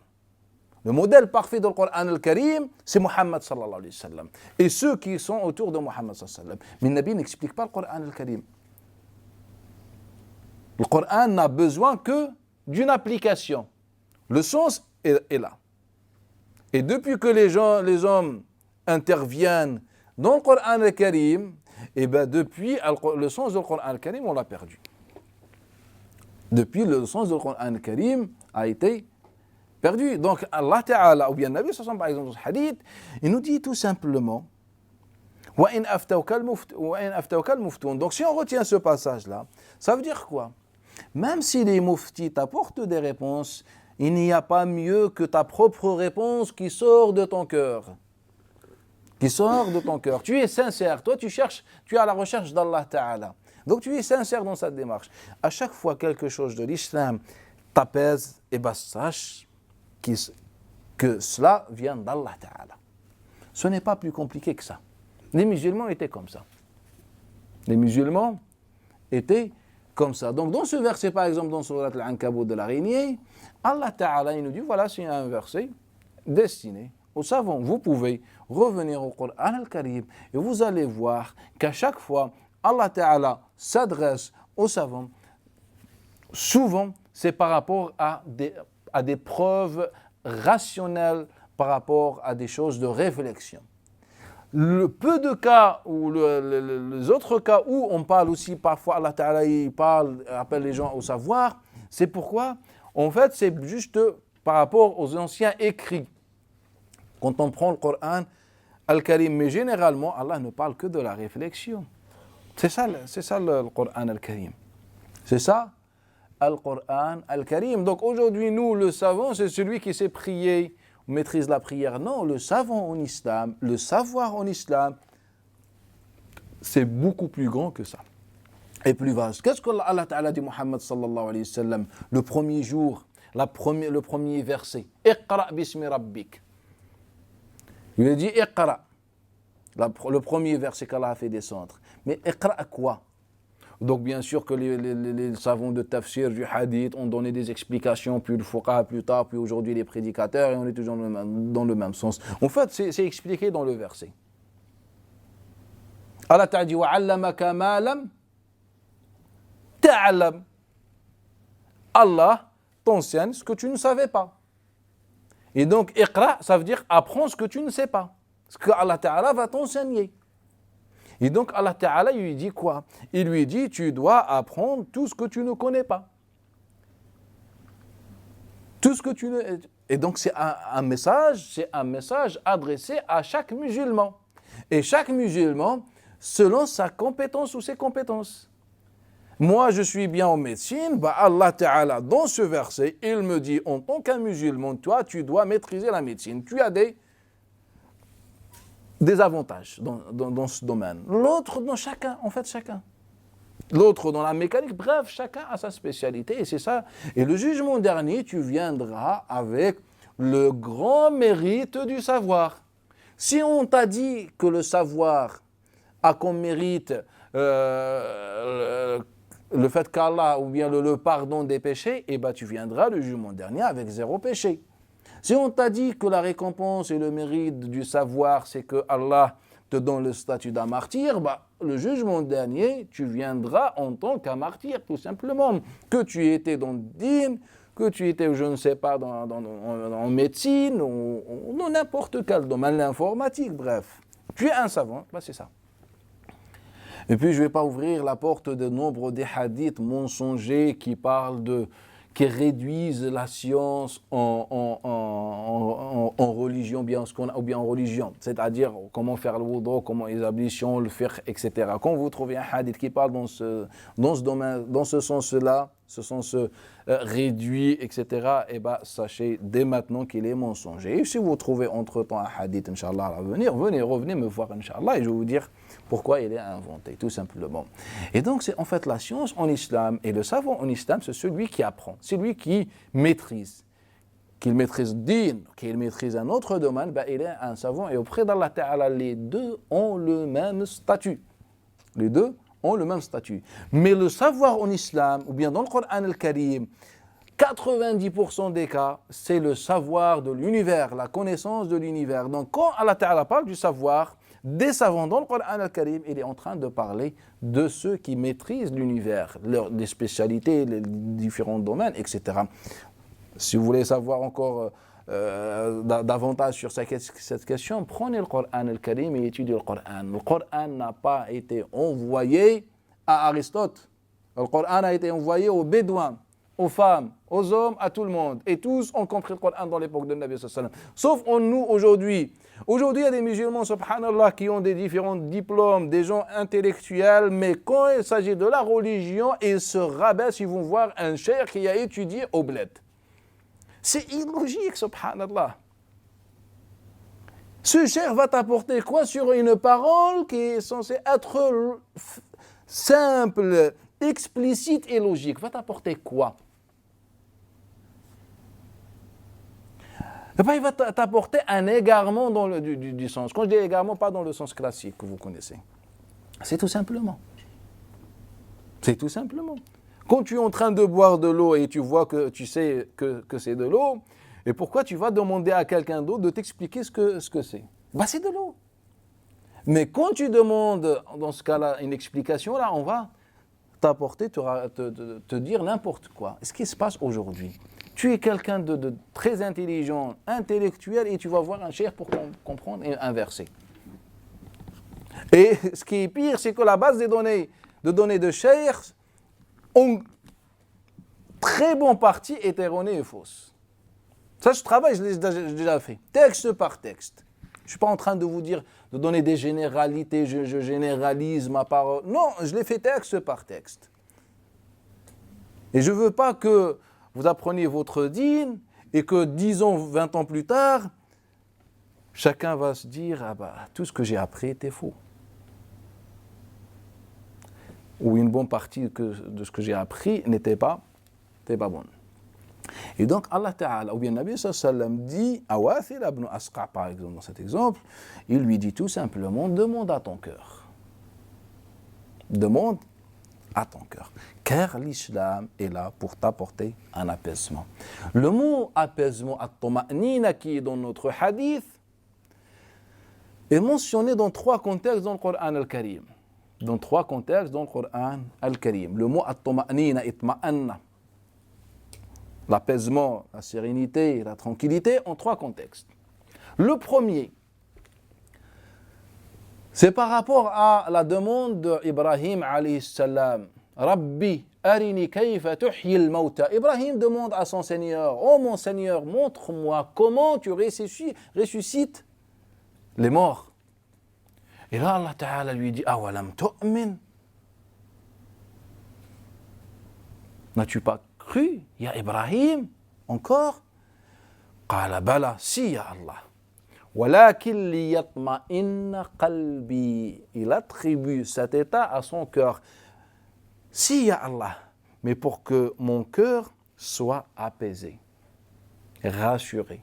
Le modèle parfait du Coran al-Karim, c'est Muhammad sallallahu alayhi wa sallam. Et ceux qui sont autour de Muhammad sallallahu alayhi wa sallam. Mais le Nabi n'explique pas le Coran al-Karim. Le Coran n'a besoin que d'une application. Le sens est là. Et depuis que les hommes interviennent dans le Coran al-Karim, et bien depuis le sens du Coran al-Karim, on l'a perdu. Depuis le sens du Coran al-Karim a été perdu. Donc Allah Ta'ala, ou bien Nabi sallallahu par exemple dans ce hadith, il nous dit tout simplement وَإِنْ أَفْتَوْكَ الْمُفْتُونَ. Donc si on retient ce passage-là, ça veut dire quoi? Même si les muftis t'apportent des réponses, il n'y a pas mieux que ta propre réponse qui sort de ton cœur. Qui sort de ton cœur. Tu es sincère, toi tu es à la recherche d'Allah Ta'ala. Donc tu es sincère dans cette démarche. À chaque fois quelque chose de l'islam t'apaise, et bien sache que cela vient d'Allah Ta'ala. Ce n'est pas plus compliqué que ça. Les musulmans étaient comme ça. Les musulmans étaient comme ça. Donc dans ce verset, par exemple, dans Surat Al-Ankabut de l'araignée, Allah Ta'ala, il nous dit, voilà, c'est un verset destiné aux savants. Vous pouvez revenir au Coran al-Karim et vous allez voir qu'à chaque fois, Allah Ta'ala s'adresse aux savants. Souvent, c'est par rapport à des preuves rationnelles, par rapport à des choses de réflexion. Le peu de cas, ou les autres cas où on parle aussi, parfois Allah Ta'ala appelle les gens au savoir, c'est pourquoi, en fait, c'est juste par rapport aux anciens écrits. Quand on prend le Coran al-Karim, mais généralement, Allah ne parle que de la réflexion. C'est ça le Coran al-Karim. C'est ça, le Coran al-Karim. Donc aujourd'hui, nous, le savant, c'est celui qui sait prier, maîtrise la prière. Non, le savant en islam, le savoir en islam, c'est beaucoup plus grand que ça. Et plus vaste. Qu'est-ce que Allah Ta'ala dit Muhammad sallallahu alayhi wa sallam, le premier jour, le premier verset. Iqra bismi rabbik. Il a dit Iqra. Le premier verset qu'Allah a fait descendre. Mais Iqra à quoi? Donc bien sûr que les savants de tafsir du hadith ont donné des explications, puis le fuqaha plus tard, puis aujourd'hui les prédicateurs, et on est toujours dans le même sens. En fait, c'est expliqué dans le verset. Allah t'a dit « Wa'allamaka ma lam ta'lam » Allah t'enseigne ce que tu ne savais pas. Et donc, Iqra, ça veut dire apprends ce que tu ne sais pas. Ce que Allah Ta'ala va t'enseigner. Et donc Allah Ta'ala lui dit quoi? Il lui dit tu dois apprendre tout ce que tu ne connais pas. Tout ce que tu ne... Et donc c'est un message adressé à chaque musulman. Et chaque musulman, selon sa compétence ou ses compétences. Moi, je suis bien en médecine, Allah Ta'ala, dans ce verset, il me dit, en tant qu'un musulman, toi, tu dois maîtriser la médecine. Tu as des avantages dans ce domaine. L'autre, dans chacun. L'autre dans la mécanique, bref, chacun a sa spécialité et c'est ça. Et le jugement dernier, tu viendras avec le grand mérite du savoir. Si on t'a dit que le savoir a comme mérite le fait qu'Allah ou bien le pardon des péchés, eh ben tu viendras le jugement dernier avec 0 péché. Si on t'a dit que la récompense et le mérite du savoir, c'est que Allah te donne le statut d'un martyr, le jugement dernier, tu viendras en tant qu'un martyr, tout simplement. Que tu étais dans le dîn, que tu étais, je ne sais pas, en médecine, ou dans n'importe quel domaine, l'informatique, bref. Tu es un savant, c'est ça. Et puis, je ne vais pas ouvrir la porte de nombre des hadiths mensongers qui parlent qui réduisent la science en religion, ou bien en religion, c'est-à-dire comment faire le wudu, comment les ablutions, le fiqh, etc. Quand vous trouvez un hadith qui parle dans ce domaine, dans ce sens-là, ce sens réduit, etc., sachez dès maintenant qu'il est mensonger. Et si vous trouvez entre-temps un hadith, Inch'Allah, à venir, revenez me voir, Inch'Allah, et je vais vous dire pourquoi il est inventé, tout simplement. Et donc, c'est en fait la science en islam, et le savant en islam, c'est celui qui apprend, c'est lui qui maîtrise. Qu'il maîtrise din, qu'il maîtrise un autre domaine, il est un savant. Et auprès d'Allah Ta'ala, les deux ont le même statut. Les deux ont le même statut. Mais le savoir en islam, ou bien dans le Coran al-Karim, 90% des cas, c'est le savoir de l'univers, la connaissance de l'univers. Donc quand Allah Ta'ala parle du savoir, des savants dans le Coran al-Karim, il est en train de parler de ceux qui maîtrisent l'univers, les spécialités, les différents domaines, etc. Si vous voulez savoir encore davantage sur cette question, prenez le Coran al-Karim et étudiez le Coran. Le Coran n'a pas été envoyé à Aristote. Le Coran a été envoyé aux Bédouins, aux femmes, aux hommes, à tout le monde. Et tous ont compris le Coran dans l'époque de Nabi sallallahu alayhi wa sallam. Sauf en nous aujourd'hui. Aujourd'hui, il y a des musulmans, subhanallah, qui ont des différents diplômes, des gens intellectuels, mais quand il s'agit de la religion, ils se rabaissent, ils vont voir un cheikh qui a étudié au bled. C'est illogique, subhanallah. Ce cheikh va t'apporter quoi sur une parole qui est censée être simple, explicite et logique? Va t'apporter quoi? Il va t'apporter un égarement du sens. Quand je dis égarement, pas dans le sens classique que vous connaissez. C'est tout simplement. C'est tout simplement. Quand tu es en train de boire de l'eau et tu vois que tu sais que c'est de l'eau, et pourquoi tu vas demander à quelqu'un d'autre de t'expliquer ce que c'est? C'est de l'eau. Mais quand tu demandes, dans ce cas-là, une explication, là, on va t'apporter, te dire n'importe quoi. Ce qui se passe aujourd'hui. Tu es quelqu'un de très intelligent, intellectuel, et tu vas voir un cheikh pour comprendre un verset. Et ce qui est pire, c'est que la base des données de cheikh, en très bonne partie, est erronée et fausse. Ça, ce travail, je l'ai déjà fait, texte par texte. Je ne suis pas en train de vous dire, de donner des généralités, je généralise ma parole. Non, je l'ai fait texte par texte. Et je ne veux pas que vous appreniez votre dîn et que 10 ans, 20 ans plus tard, chacun va se dire, tout ce que j'ai appris était faux. Ou une bonne partie de ce que j'ai appris n'était pas bonne. Et donc Allah Ta'ala, ou bien Nabi sallallahu alayhi wa sallam dit à Wathil ibn Asqa, par exemple, dans cet exemple, il lui dit tout simplement, demande à ton cœur. Demande à ton cœur. Car l'islam est là pour t'apporter un apaisement. Le mot apaisement, at-tama'nina, qui est dans notre hadith, est mentionné dans 3 contextes dans le Coran al-Karim. Dans 3 contextes dans le Coran al-Karim. Le mot at-tama'nina, itma'anna, l'apaisement, la sérénité, la tranquillité, en 3 contextes. Le premier, c'est par rapport à la demande d'Ibrahim alayhi salam. Rabbi, arini kayfa tuhyi al-mawta. Ibrahim demande à son Seigneur, oh mon Seigneur, montre-moi comment tu ressuscites les morts. Et là, Allah Ta'ala lui dit, awalam tu'min. N'as-tu pas cru, ya Ibrahim, encore? Qala bala, si, ya Allah. Walakin liyatma'inna qalbi. Il attribue cet état à son cœur. Si, ya Allah, mais pour que mon cœur soit apaisé, rassuré,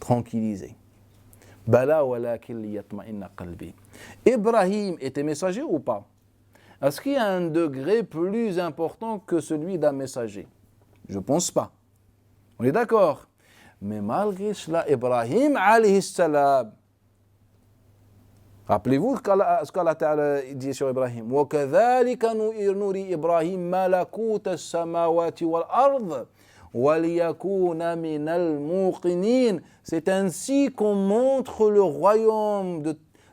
tranquillisé. Bala walakin liyatma'inna qalbi. Ibrahim était messager ou pas? Est-ce qu'il y a un degré plus important que celui d'un messager? Je ne pense pas. On est d'accord? Mais malgré cela, Ibrahim alayhi salam, rappelez-vous ce qu'Allah Ta'ala dit sur Ibrahim. وَكَذَلِكَ نُرِي إِبْرَاهِيمَ مَلَكُوتَ السَّمَاوَاتِ وَالْأَرْضِ وَلِيَكُونَ مِنَ الْمُوقِنِينَ. C'est ainsi qu'on montre le royaume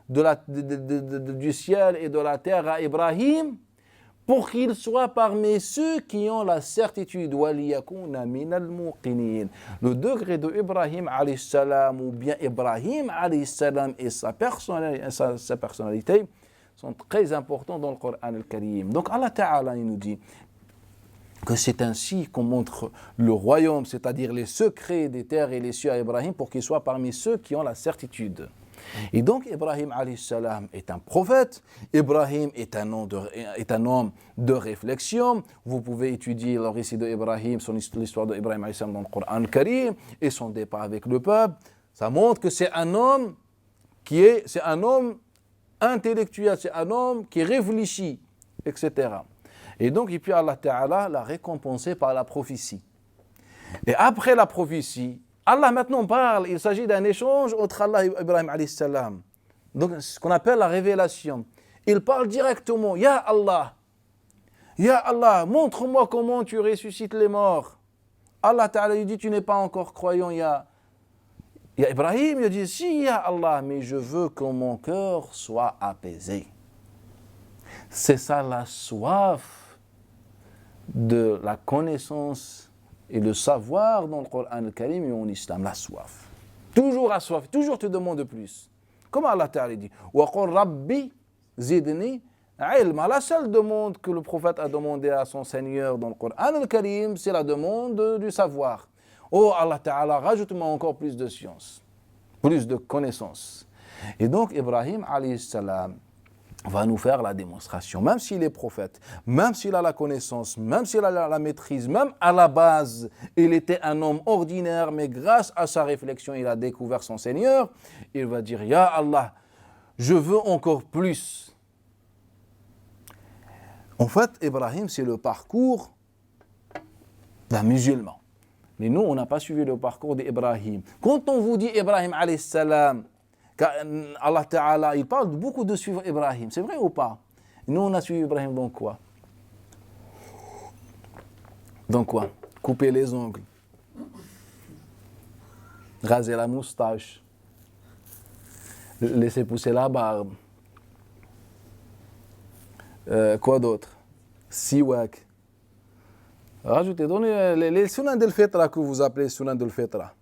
du ciel et de la terre à Ibrahim pour qu'il soit parmi ceux qui ont la certitude. وَلِيَكُونَ مِنَ الْمُوقِنِينَ. Le degré de Ibrahim alayhi salam ou bien Ibrahim alayhi salam et sa personnalité sont très importants dans le Coran al-Karim. Donc Allah Ta'ala il nous dit que c'est ainsi qu'on montre le royaume, c'est-à-dire les secrets des terres et les cieux à Ibrahim pour qu'il soit parmi ceux qui ont la certitude. Et donc Ibrahim alayhi salam est un prophète, Ibrahim est un homme de réflexion. Vous pouvez étudier le récit d'Ibrahim, l'histoire d'Ibrahim alayhi salam dans le Coran al-Karim et son départ avec le peuple. Ça montre que c'est un homme c'est un homme intellectuel, c'est un homme qui réfléchit, etc. Et donc, et puis Allah Ta'ala l'a récompensé par la prophétie. Et après la prophétie, Allah maintenant parle, il s'agit d'un échange entre Allah et Ibrahim alayhi salam. Donc, ce qu'on appelle la révélation. Il parle directement, Ya Allah, montre-moi comment tu ressuscites les morts. Allah Ta'ala lui dit, tu n'es pas encore croyant, Ya Ibrahim, il dit, si, Ya Allah, mais je veux que mon cœur soit apaisé. C'est ça la soif de la connaissance et le savoir dans le Coran al-Karim et en islam, la soif. Toujours assoiffé, toujours te demande de plus. Comme Allah Ta'ala dit, وَقُلْ رَبِّ زِدْنِي عِلْمًا. La seule demande que le prophète a demandé à son Seigneur dans le Coran al-Karim, c'est la demande du savoir. Oh Allah Ta'ala, rajoute-moi encore plus de science, plus de connaissances. Et donc Ibrahim alayhi salam va nous faire la démonstration, même s'il est prophète, même s'il a la connaissance, même s'il a la maîtrise, même à la base, il était un homme ordinaire, mais grâce à sa réflexion, il a découvert son Seigneur, il va dire, Ya Allah, je veux encore plus. En fait, Ibrahim, c'est le parcours d'un musulman. Mais nous, on n'a pas suivi le parcours d'Ibrahim. Quand on vous dit Ibrahim alayhi salam, Allah Ta'ala, il parle beaucoup de suivre Ibrahim. C'est vrai ou pas? Nous, on a suivi Ibrahim dans quoi? Dans quoi? Couper les ongles, raser la moustache, laisser pousser la barbe. Quoi d'autre? Siwak. Rajoutez, donnez les sunan del fitra que vous appelez sunan del fitra.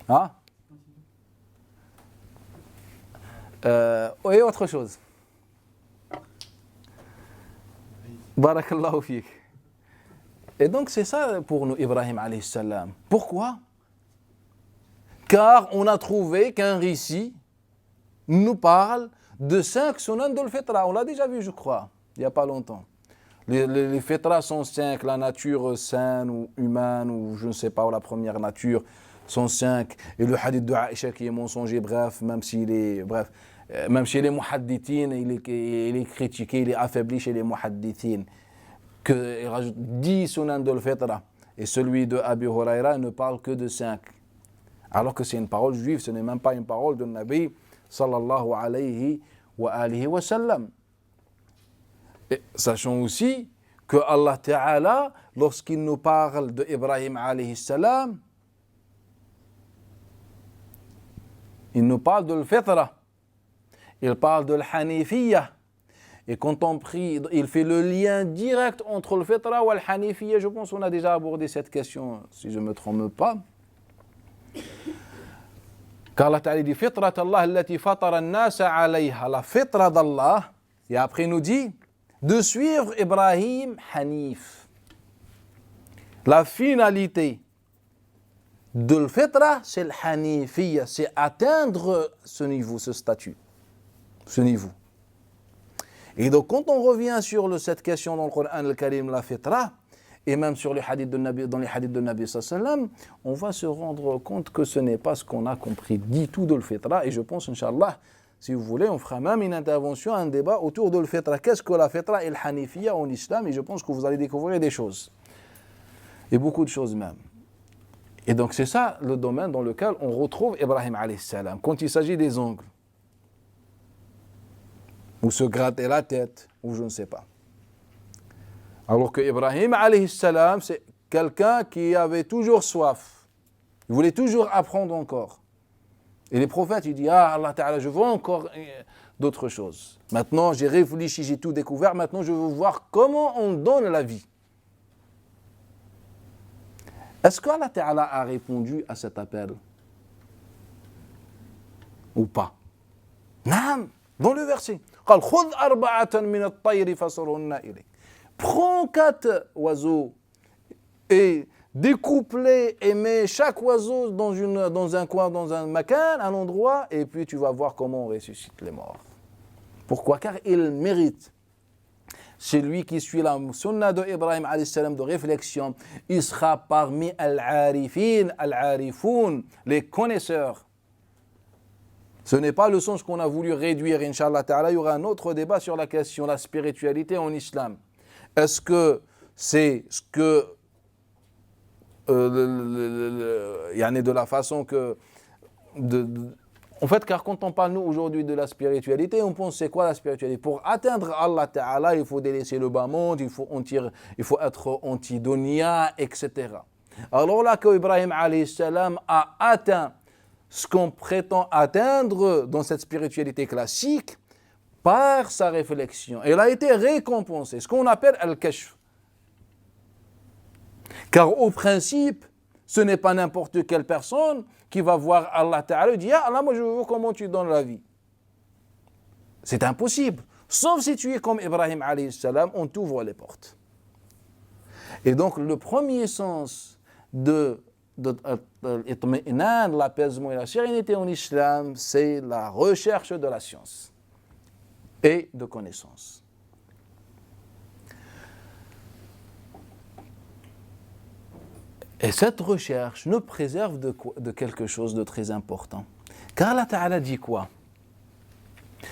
Hein? Et autre chose. Barakallahu fik. Et donc c'est ça pour nous, Ibrahim alayhi salam. Pourquoi? Car on a trouvé qu'un récit nous parle de 5 sunan del fitra. On l'a déjà vu, je crois, il n'y a pas longtemps. Les fitras sont 5, la nature saine ou humaine, ou je ne sais pas, ou la première nature, sont 5. Et le hadith de Aïcha qui est mensonger, bref, même chez les muhaddithines, il est critiqué, il est affaibli chez les muhaddithines. Il rajoute 10 sunan de l'fitra. Et celui de Abi Huraira ne parle que de 5. Alors que c'est une parole juive, ce n'est même pas une parole de Nabi sallallahu alayhi wa alihi wa sallam. Et sachons aussi que Allah Ta'ala, lorsqu'il nous parle de Ibrahim alayhi salam, il nous parle de l'fitra, il parle de l'hanifiyya. Et quand on prie, il fait le lien direct entre le fitra et l'hanifiyya. Je pense qu'on a déjà abordé cette question, si je ne me trompe pas. Car Allah Ta'ala dit Fitrat Allah allati fatara an-nasa alayha, la fitra d'Allah. Et après il nous dit de suivre Ibrahim Hanif. La finalité de la fitra, c'est le Hanifiyya, c'est atteindre ce niveau, ce statut, ce niveau. Et donc quand on revient sur cette question dans le Coran al-Karim, la fitra, et même sur les hadiths de Nabi, dans les hadiths de Nabi sallam, on va se rendre compte que ce n'est pas ce qu'on a compris du tout de la fitra. Et je pense, Inch'Allah, si vous voulez, on fera même une intervention, un débat autour de la fitra. Qu'est-ce que la fitra et le Hanifiyya en islam? Et je pense que vous allez découvrir des choses. Et beaucoup de choses même. Et donc c'est ça le domaine dans lequel on retrouve Ibrahim alayhi salam. Quand il s'agit des ongles, ou se gratter la tête, ou je ne sais pas. Alors que Ibrahim alayhi salam, c'est quelqu'un qui avait toujours soif. Il voulait toujours apprendre encore. Et les prophètes, ils disent, ah Allah Ta'ala, je veux encore d'autres choses. Maintenant, j'ai réfléchi, j'ai tout découvert, maintenant je veux voir comment on donne la vie. Est-ce qu'Allah Ta'ala a répondu à cet appel? Ou pas? Naam, dans le verset. قال خذ أربعة من الطير فصرهن إليك. Prends 4 oiseaux et découpe-les et mets chaque oiseau dans un coin, dans un makan, un endroit, et puis tu vas voir comment on ressuscite les morts. Pourquoi? Car il mérite. Celui qui suit la sunna de Ibrahim alayhi salam de réflexion, il sera parmi al-arifin, al-arifoun, les connaisseurs. Ce n'est pas le sens qu'on a voulu réduire, Inch'Allah Ta'ala. Il y aura un autre débat sur la question de la spiritualité en islam. Est-ce que c'est ce que, de la façon que... En fait, car quand on parle, nous, aujourd'hui, de la spiritualité, on pense, c'est quoi la spiritualité? Pour atteindre Allah Ta'ala, il faut délaisser le bas monde, il faut être antidonia, etc. Alors là, que Ibrahim alayhi salam a atteint ce qu'on prétend atteindre dans cette spiritualité classique par sa réflexion. Elle a été récompensée, ce qu'on appelle al-kashf. Car au principe, ce n'est pas n'importe quelle personne qui va voir Allah Ta'ala et dire « Ah Allah, moi je veux voir comment tu donnes la vie ». C'est impossible. Sauf si tu es comme Ibrahim alayhi salam, on t'ouvre les portes. Et donc le premier sens de l'apaisement et la sérénité en islam, c'est la recherche de la science et de connaissance. Et cette recherche nous préserve de quelque chose de très important. Car Allah Ta'ala dit quoi?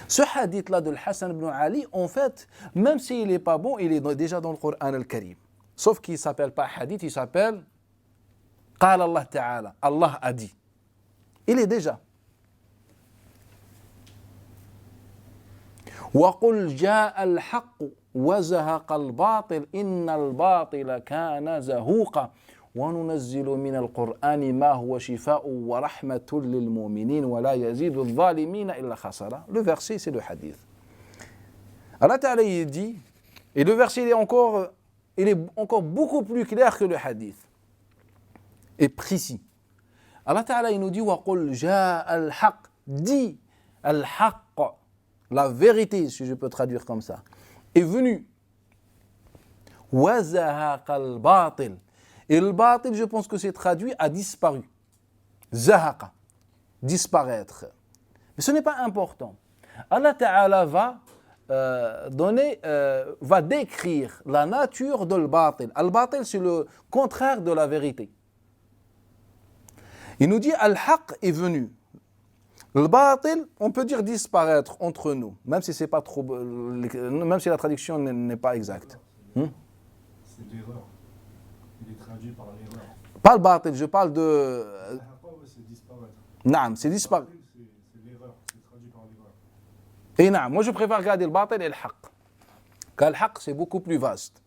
Ce hadith-là de Hassan ibn Ali, en fait, même s'il n'est pas bon, il est déjà dans le Coran al-Karim. Sauf qu'il ne s'appelle pas hadith, il s'appelle Qala Allah Ta'ala. Allah a dit. Il est déjà. وَقُلْ جَاءَ الْحَقُّ وَزَهَقَ الْبَاطِلِ إِنَّ الْبَاطِلَ كَانَ زَهُوقًا وَنُنَزِّلُ مِنَ الْقُرْآنِ مَا هُوَ شِفَاءٌ وَرَحْمَةٌ لِلْمُؤْمِنِينَ وَلَا يَزِيدُ الظَّالِمِينَ إِلَّا خَسَارًا. Le verset, c'est le hadith. Allah Ta'ala il dit, et le verset il est encore beaucoup plus clair que le hadith, et précis. Allah Ta'ala il nous dit وَقُلْ جَاءَ الْحَقِّ, dit al-haqq, la vérité, si je peux traduire comme ça, est venue. وَزَهَقَ الْبَاطِلِ. Et le batil, je pense que c'est traduit a disparu. Zahaqa, disparaître. Mais ce n'est pas important. Allah Ta'ala va décrire la nature de al-batil. Al-batil, c'est le contraire de la vérité. Il nous dit al-haq est venu. Le batil, on peut dire disparaître entre nous, même si c'est pas trop, même si la traduction n'est pas exacte. C'est l'erreur. Il est traduit par l'erreur. Pas le batil, je parle de... C'est disparaître. Naam, c'est disparaître. C'est l'erreur, c'est traduit par l'erreur. Et naam, moi je préfère regarder le batil et le haq. Car le haq c'est beaucoup plus vaste.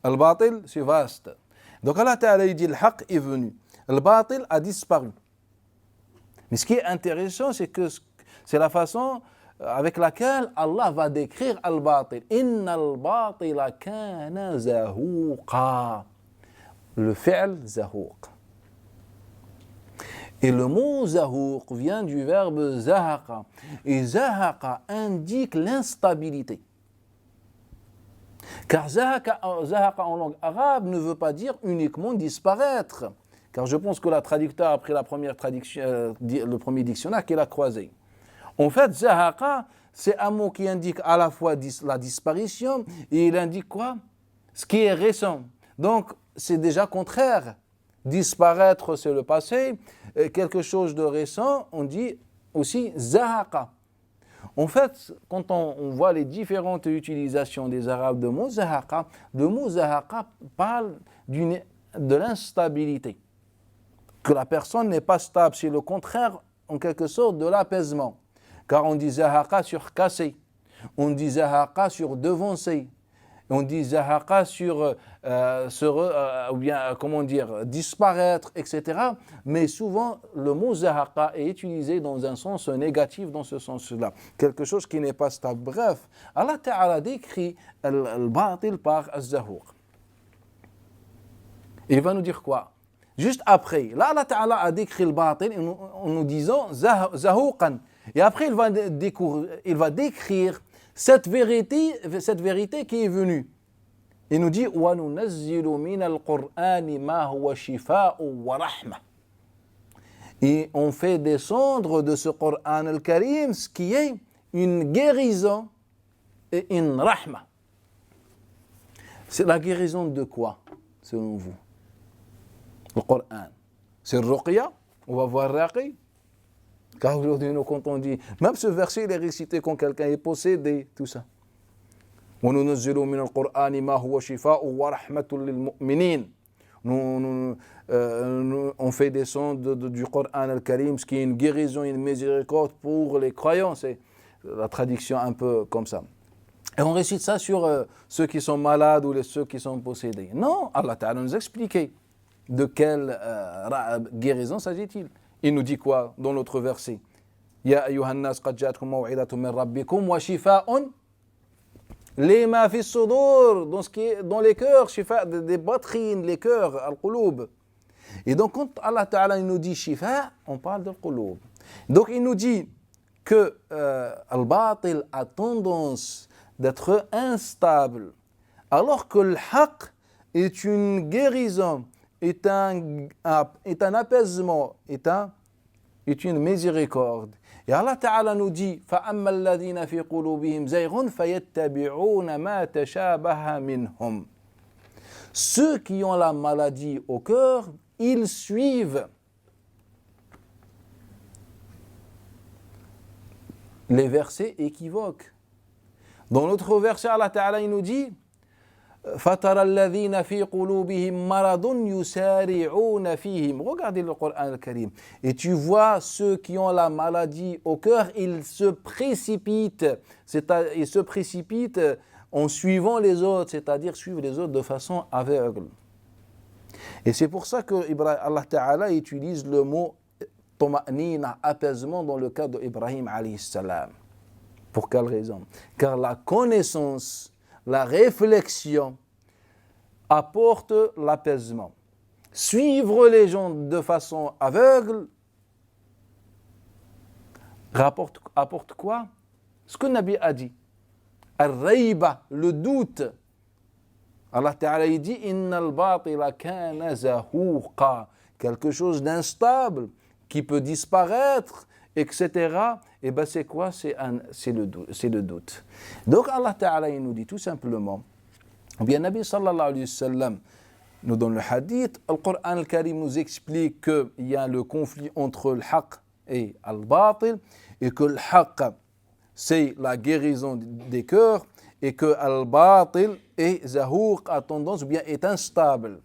Le batil c'est vaste. Donc Allah Ta'ala dit le haq est venu. Le batil a disparu. Mais ce qui est intéressant, c'est que c'est la façon avec laquelle Allah va décrire al-batil. Inna al-batila kana zahuqa. Le fi'l zahouq. Et le mot zahouq vient du verbe zahaqa. Et zahaqa indique l'instabilité. Car zahaqa en langue arabe ne veut pas dire uniquement disparaître. Car je pense que la traducteur a pris la première traduction, le premier dictionnaire qu'il a croisé. En fait, zahaqa, c'est un mot qui indique à la fois la disparition et il indique quoi? Ce qui est récent. Donc, c'est déjà contraire. Disparaître, c'est le passé. Quelque chose de récent, on dit aussi zahaqa. En fait, quand on voit les différentes utilisations des Arabes de mot zahaqa, le mot zahaqa parle de l'instabilité. Que la personne n'est pas stable, c'est le contraire, en quelque sorte, de l'apaisement. Car on dit zahaqa sur casser, on dit zahaqa sur devancer, on dit zahaqa sur ou bien, comment dire, disparaître, etc. Mais souvent, le mot zahaqa est utilisé dans un sens négatif, dans ce sens-là. Quelque chose qui n'est pas stable. Bref, Allah Ta'ala décrit le batil par az-zahouq. Il va nous dire quoi? Juste après, là, Allah Ta'ala a décrit le batil en nous disant zahouqan. Et après, il va décrire cette vérité qui est venue. Il nous dit وَنُنَزِّلُ مِنَ الْقُرْآنِ مَا هُوَ شِفَاءٌ وَرَحْمَةٌ. Et on fait descendre de ce Coran al-Karim ce qui est une guérison et une rahma. C'est la guérison de quoi, selon vous? Le Coran. C'est le ruqya. On va voir raqi. Car aujourd'hui, quand on dit, même ce verset, il est récité quand quelqu'un est possédé, tout ça. وَنُنَزِّلُ مِنَ الْقُرْآنِ مَا هُوَ شِفَاءٌ وَرَحْمَةٌ لِلْمُؤْمِنِينَ. On fait descendre du Coran al-Karim ce qui est une guérison, une miséricorde pour les croyants. C'est la traduction un peu comme ça. Et on récite ça sur ceux qui sont malades ou ceux qui sont possédés. Non, Allah Ta'ala nous expliquait de quelle guérison s'agit-il. Il nous dit quoi dans l'autre verset? Ya ayyuhan nas qad ja'atkum maw'idatun min rabbikum wa shifaa'un lima fi sudur, dans les cœurs, shifa, des poitrines, les cœurs, al-qulub. Et donc quand Allah Ta'ala nous dit shifa, on parle de al-qulub. Donc il nous dit que al-batil a tendance d'être instable, alors que le haqq est une guérison, est un apaisement, est une miséricorde. Et Allah Ta'ala nous dit فَأَمَّا الَّذِينَ فِي قُلُوبِهِمْ زَيْغٌ فَيَتَّبِعُونَ مَا تَشَابَهَ مِنْهُمْ. Ceux qui ont la maladie au cœur, ils suivent les versets équivoques. Dans l'autre verset, Allah Ta'ala il nous dit فَتَرَى الَّذِينَ فِي قُلُوبِهِمْ مَرَضٌ يُسَارِعُونَ فِيهِمْ. Regardez le Coran al-Karim. Et tu vois ceux qui ont la maladie au cœur, ils se précipitent. Ils se précipitent en suivant les autres, c'est-à-dire suivre les autres de façon aveugle. Et c'est pour ça que Allah Ta'ala utilise le mot toma'nina, apaisement, dans le cas d'Ibrahim alayhi salam. Pour quelle raison? Car la connaissance, la réflexion apporte l'apaisement. Suivre les gens de façon aveugle apporte quoi? Ce que Nabi a dit. Al-rayba, le doute. Allah Ta'ala dit Innal batila kana zahuqa, quelque chose d'instable qui peut disparaître, etc. Et bien c'est quoi? C'est le doute. Donc Allah Ta'ala il nous dit tout simplement, ou bien Nabi sallallahu alayhi wa sallam nous donne le hadith, le Coran al-Karim nous explique qu'il y a le conflit entre le haqq et al-batil, et que le haqq c'est la guérison des cœurs, et que al-batil est zahouq, a tendance, ou bien est instable.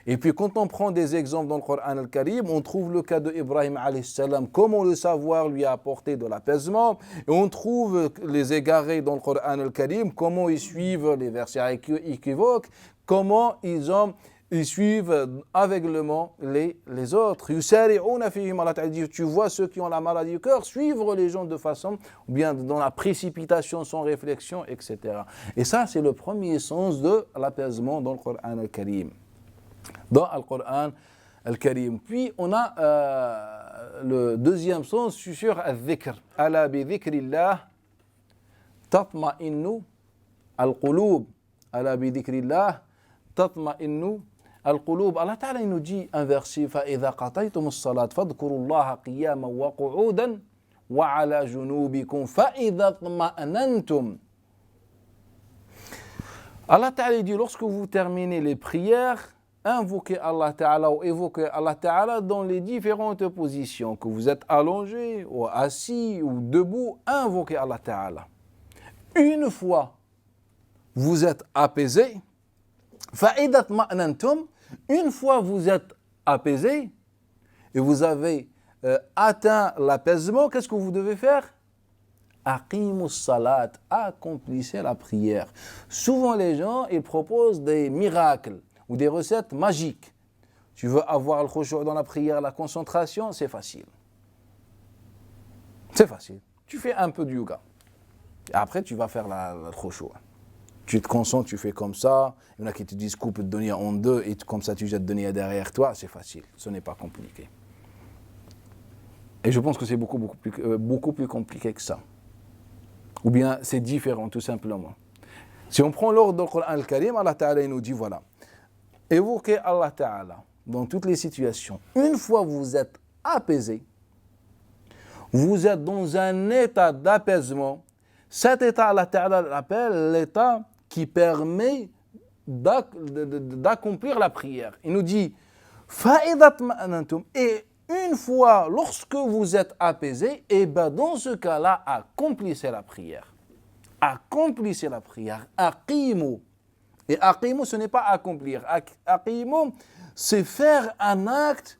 Et puis quand on prend des exemples dans le Coran al-Karim, on trouve le cas d'Ibrahim alayhi salam, comment le savoir lui a apporté de l'apaisement, et on trouve les égarés dans le Coran al-Karim, comment ils suivent les versets équivoques, comment ils suivent aveuglement les autres. Yusari'una fihim, Allah Ta'ala dit, tu vois ceux qui ont la maladie du cœur, suivre les gens de façon, ou bien dans la précipitation sans réflexion, etc. Et ça, c'est le premier sens de l'apaisement dans le Coran al-Karim. Dans le Coran al-Karim. Puis on a le deuxième sens sur al-dhikr. Ala bi dhikrillah tatma'innu al-qulub. Ala bi dhikrillah tatma'innu al-qulub. Allah Ta'ala nous dit un verset فَإِذَا قَطَيْتُمُ الصَّلَاةَ فَاذْكُرُوا اللَّهَ قِيَامًا وَقُعُودًا وَعَلَى جُنُوبِكُمْ فَإِذَا اطْمَأْنَنْتُمْ. Allah Ta'ala dit, lorsque vous terminez les prières, invoquez Allah Ta'ala ou évoquez Allah Ta'ala dans les différentes positions, que vous êtes allongé ou assis ou debout, invoquez Allah Ta'ala. Une fois vous êtes apaisé, فَإِذَا اطْمَأْنَنْتُمْ, une fois vous êtes apaisé et vous avez atteint l'apaisement, qu'est-ce que vous devez faire? Aqimus salat, accomplissez la prière. Souvent les gens, ils proposent des miracles ou des recettes magiques. Tu veux avoir le khushu' dans la prière, la concentration, c'est facile. C'est facile. Tu fais un peu de yoga. Et après, tu vas faire le khushu'. Tu te concentres, tu fais comme ça. Il y en a qui te disent coupe le dunya en deux et comme ça tu jettes le dunya derrière toi. C'est facile. Ce n'est pas compliqué. Et je pense que c'est beaucoup plus compliqué que ça. Ou bien c'est différent tout simplement. Si on prend l'ordre du Coran al-Karim, Allah Ta'ala nous dit voilà, évoquez Allah Ta'ala dans toutes les situations. Une fois vous êtes apaisé, vous êtes dans un état d'apaisement, cet état Allah Ta'ala l'appelle l'état qui permet d'accomplir la prière. Il nous dit فَإِذَا اطْمَأْنَنْتُمْ, et une fois, lorsque vous êtes apaisé, et bien dans ce cas-là, accomplissez la prière. Accomplissez la prière. Aqimu. Et aqimu, ce n'est pas accomplir. Aqimu, c'est faire un acte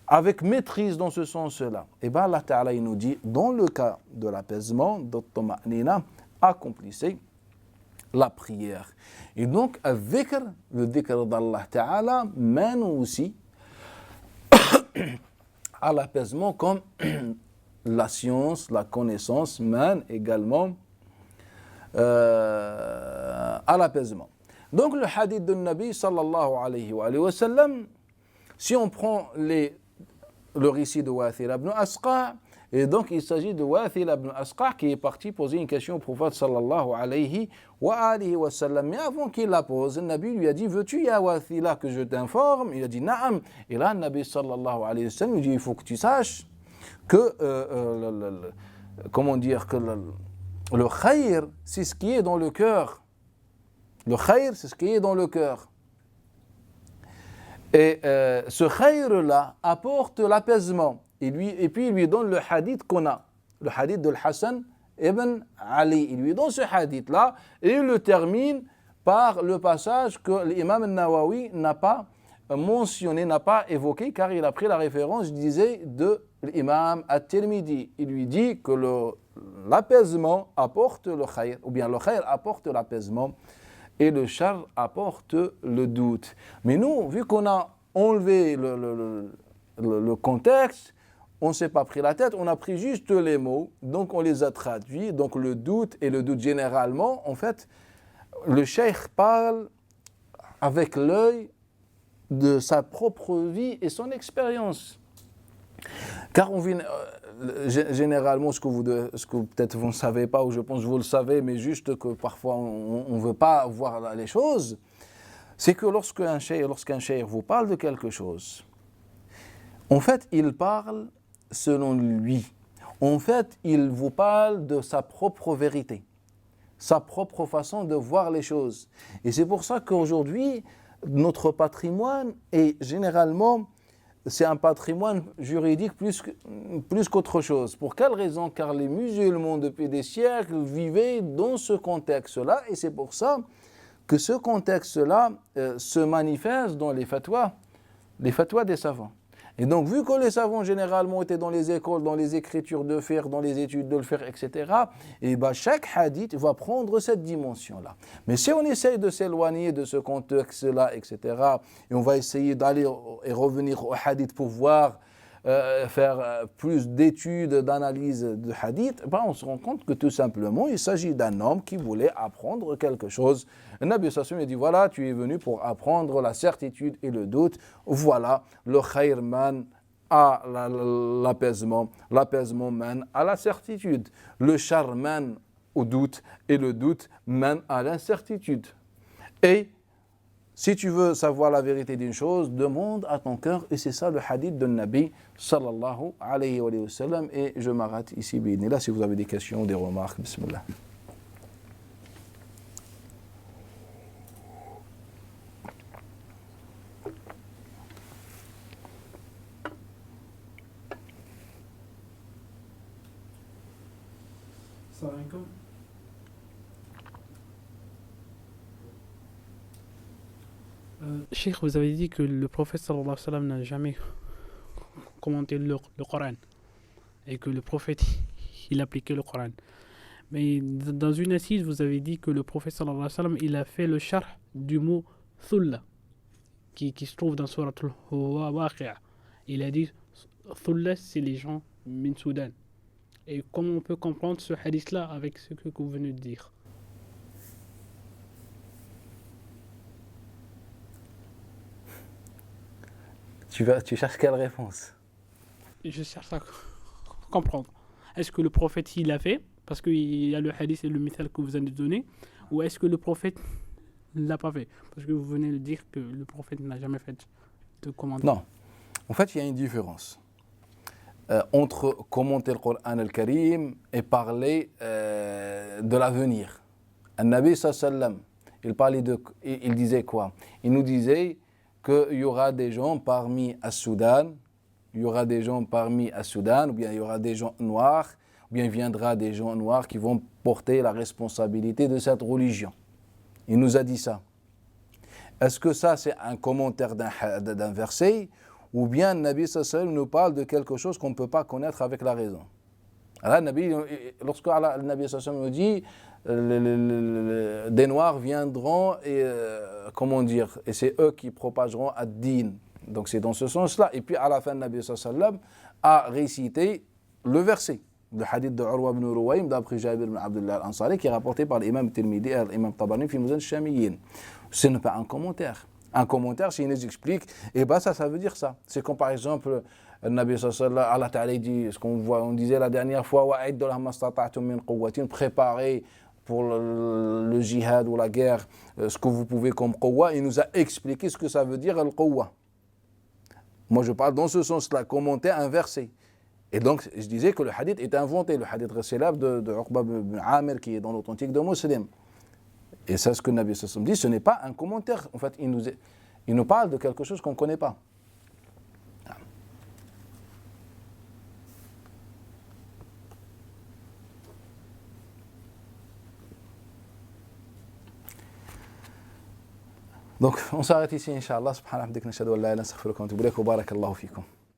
avec maîtrise dans ce sens-là. Et bien Allah Ta'ala, il nous dit, dans le cas de l'apaisement, d'at-tuma'nina, accomplissez la prière. Et donc, le dhikr d'Allah Ta'ala mène aussi à l'apaisement, comme la science, la connaissance mène également à l'apaisement. Donc le hadith de Nabi sallallahu alayhi wa sallam, si on prend le récit de Wathila ibn Asqa, et donc il s'agit de Wathila ibn Asqa qui est parti poser une question au prophète sallallahu alayhi wa sallam. Mais avant qu'il la pose, le Nabi lui a dit, veux-tu ya Wathila que je t'informe? Il a dit na'am. Et là le Nabi sallallahu alayhi wa sallam lui dit, il faut que tu saches que comment dire, que le khayr, c'est ce qui est dans le cœur. Le khayr, c'est ce qui est dans le cœur. Et ce khayr-là apporte l'apaisement. Et puis il lui donne le hadith qu'on a, le hadith de Hassan ibn Ali. Il lui donne ce hadith-là et il le termine par le passage que l'imam Nawawi n'a pas mentionné, n'a pas évoqué, car il a pris la référence, je disais, de l'imam At-Tirmidhi. Il lui dit que l'apaisement apporte le khayr, ou bien le khayr apporte l'apaisement et le shar apporte le doute. Mais nous, vu qu'on a enlevé le contexte, on ne s'est pas pris la tête, on a pris juste les mots, donc on les a traduits. Donc le doute, et le doute généralement, en fait, le cheikh parle avec l'œil de sa propre vie et son expérience. Car on vit, généralement, ce que peut-être vous ne savez pas, ou je pense que vous le savez, mais juste que parfois on ne veut pas voir les choses, c'est que lorsqu'un cheikh vous parle de quelque chose, en fait, il parle selon lui. En fait, il vous parle de sa propre vérité, sa propre façon de voir les choses. Et c'est pour ça qu'aujourd'hui, notre patrimoine est généralement, c'est un patrimoine juridique plus qu'autre chose. Pour quelle raison? Car les musulmans, depuis des siècles, vivaient dans ce contexte-là, et c'est pour ça que ce contexte-là se manifeste dans les fatwas des savants. Et donc, vu que les savants généralement étaient dans les écoles, dans les écritures de fiqh, dans les études de le fiqh, etc., et ben chaque hadith va prendre cette dimension-là. Mais si on essaye de s'éloigner de ce contexte-là, etc., et on va essayer d'aller et revenir au hadith pour voir, faire plus d'études, d'analyse de hadith, ben on se rend compte que tout simplement, il s'agit d'un homme qui voulait apprendre quelque chose. Le Nabi sallallahu alayhi wa sallam dit, voilà, tu es venu pour apprendre la certitude et le doute. Voilà, le khayr man à l'apaisement, l'apaisement mène à la certitude, le char mène au doute et le doute mène à l'incertitude. Et si tu veux savoir la vérité d'une chose, demande à ton cœur, et c'est ça le hadith de Nabi sallallahu alayhi wa sallam. Et je m'arrête ici, là, si vous avez des questions ou des remarques, bismillah. Salam alaikum. Cheikh, vous avez dit que le prophète sallallahu alayhi wa sallam n'a jamais commenté le Coran et que le prophète il appliquait le Coran. Mais dans une assise, vous avez dit que le prophète sallallahu alayhi wa sallam il a fait le sharh du mot thulla qui se trouve dans Surat al-Waqi'a. Il a dit thulla c'est les gens min Soudan. Et comment on peut comprendre ce hadith-là avec ce que vous venez de dire? Tu cherches quelle réponse? Je cherche à comprendre. Est-ce que le prophète il l'a fait parce qu'il y a le hadith et le mithal que vous avez donné, ou est-ce que le prophète ne l'a pas fait parce que vous venez de dire que le prophète n'a jamais fait de commentaire? Non. En fait, il y a une différence entre commenter le Coran al-Karim et parler de l'avenir. Nabi sallam, il disait quoi? Il nous disait qu'il y aura des gens parmi Soudan, ou bien il y aura des gens noirs, ou bien il viendra des gens noirs qui vont porter la responsabilité de cette religion. Il nous a dit ça. Est-ce que ça c'est un commentaire d'un verset, ou bien Nabi sallallahu nous parle de quelque chose qu'on ne peut pas connaître avec la raison? Alors, lorsque le Nabi sallallahu nous dit des noirs viendront et et c'est eux qui propageront ad-din. Donc c'est dans ce sens-là. Et puis à la fin, le Nabi sallallahu a récité le verset, le hadith de Urwa ibn Ruwaym d'après Jabir ibn Abdullah al-Ansari qui est rapporté par l'imam Tirmidhi et l'imam Tabarani fi Muzan al-Shamiyin. Ce n'est pas un commentaire. Un commentaire, s'il nous explique, et ben ça veut dire ça. C'est comme par exemple, le Nabi sallallahu Allah ta'ala dit, ce qu'on voit, on disait la dernière fois, wa'iddu lahum mastata'tum min quwwatin, préparez pour le jihad ou la guerre, ce que vous pouvez comme quwwa. Il nous a expliqué ce que ça veut dire al-quwwa. Moi je parle dans ce sens-là, commenter un verset. Et donc je disais que le hadith est inventé, le hadith célèbre de Uqba ibn Amir qui est dans l'authentique de Muslim. Et c'est ce que le Nabi sallallahu alayhi wa sallam dit, ce n'est pas un commentaire. En fait, il nous parle de quelque chose qu'on ne connaît pas. Donc, on s'arrête ici, Inch'Allah. Subhanallah, nashhadu an la ilaha illa anta, astaghfiruka wa atubu ilayk, wa barakallahu fikum.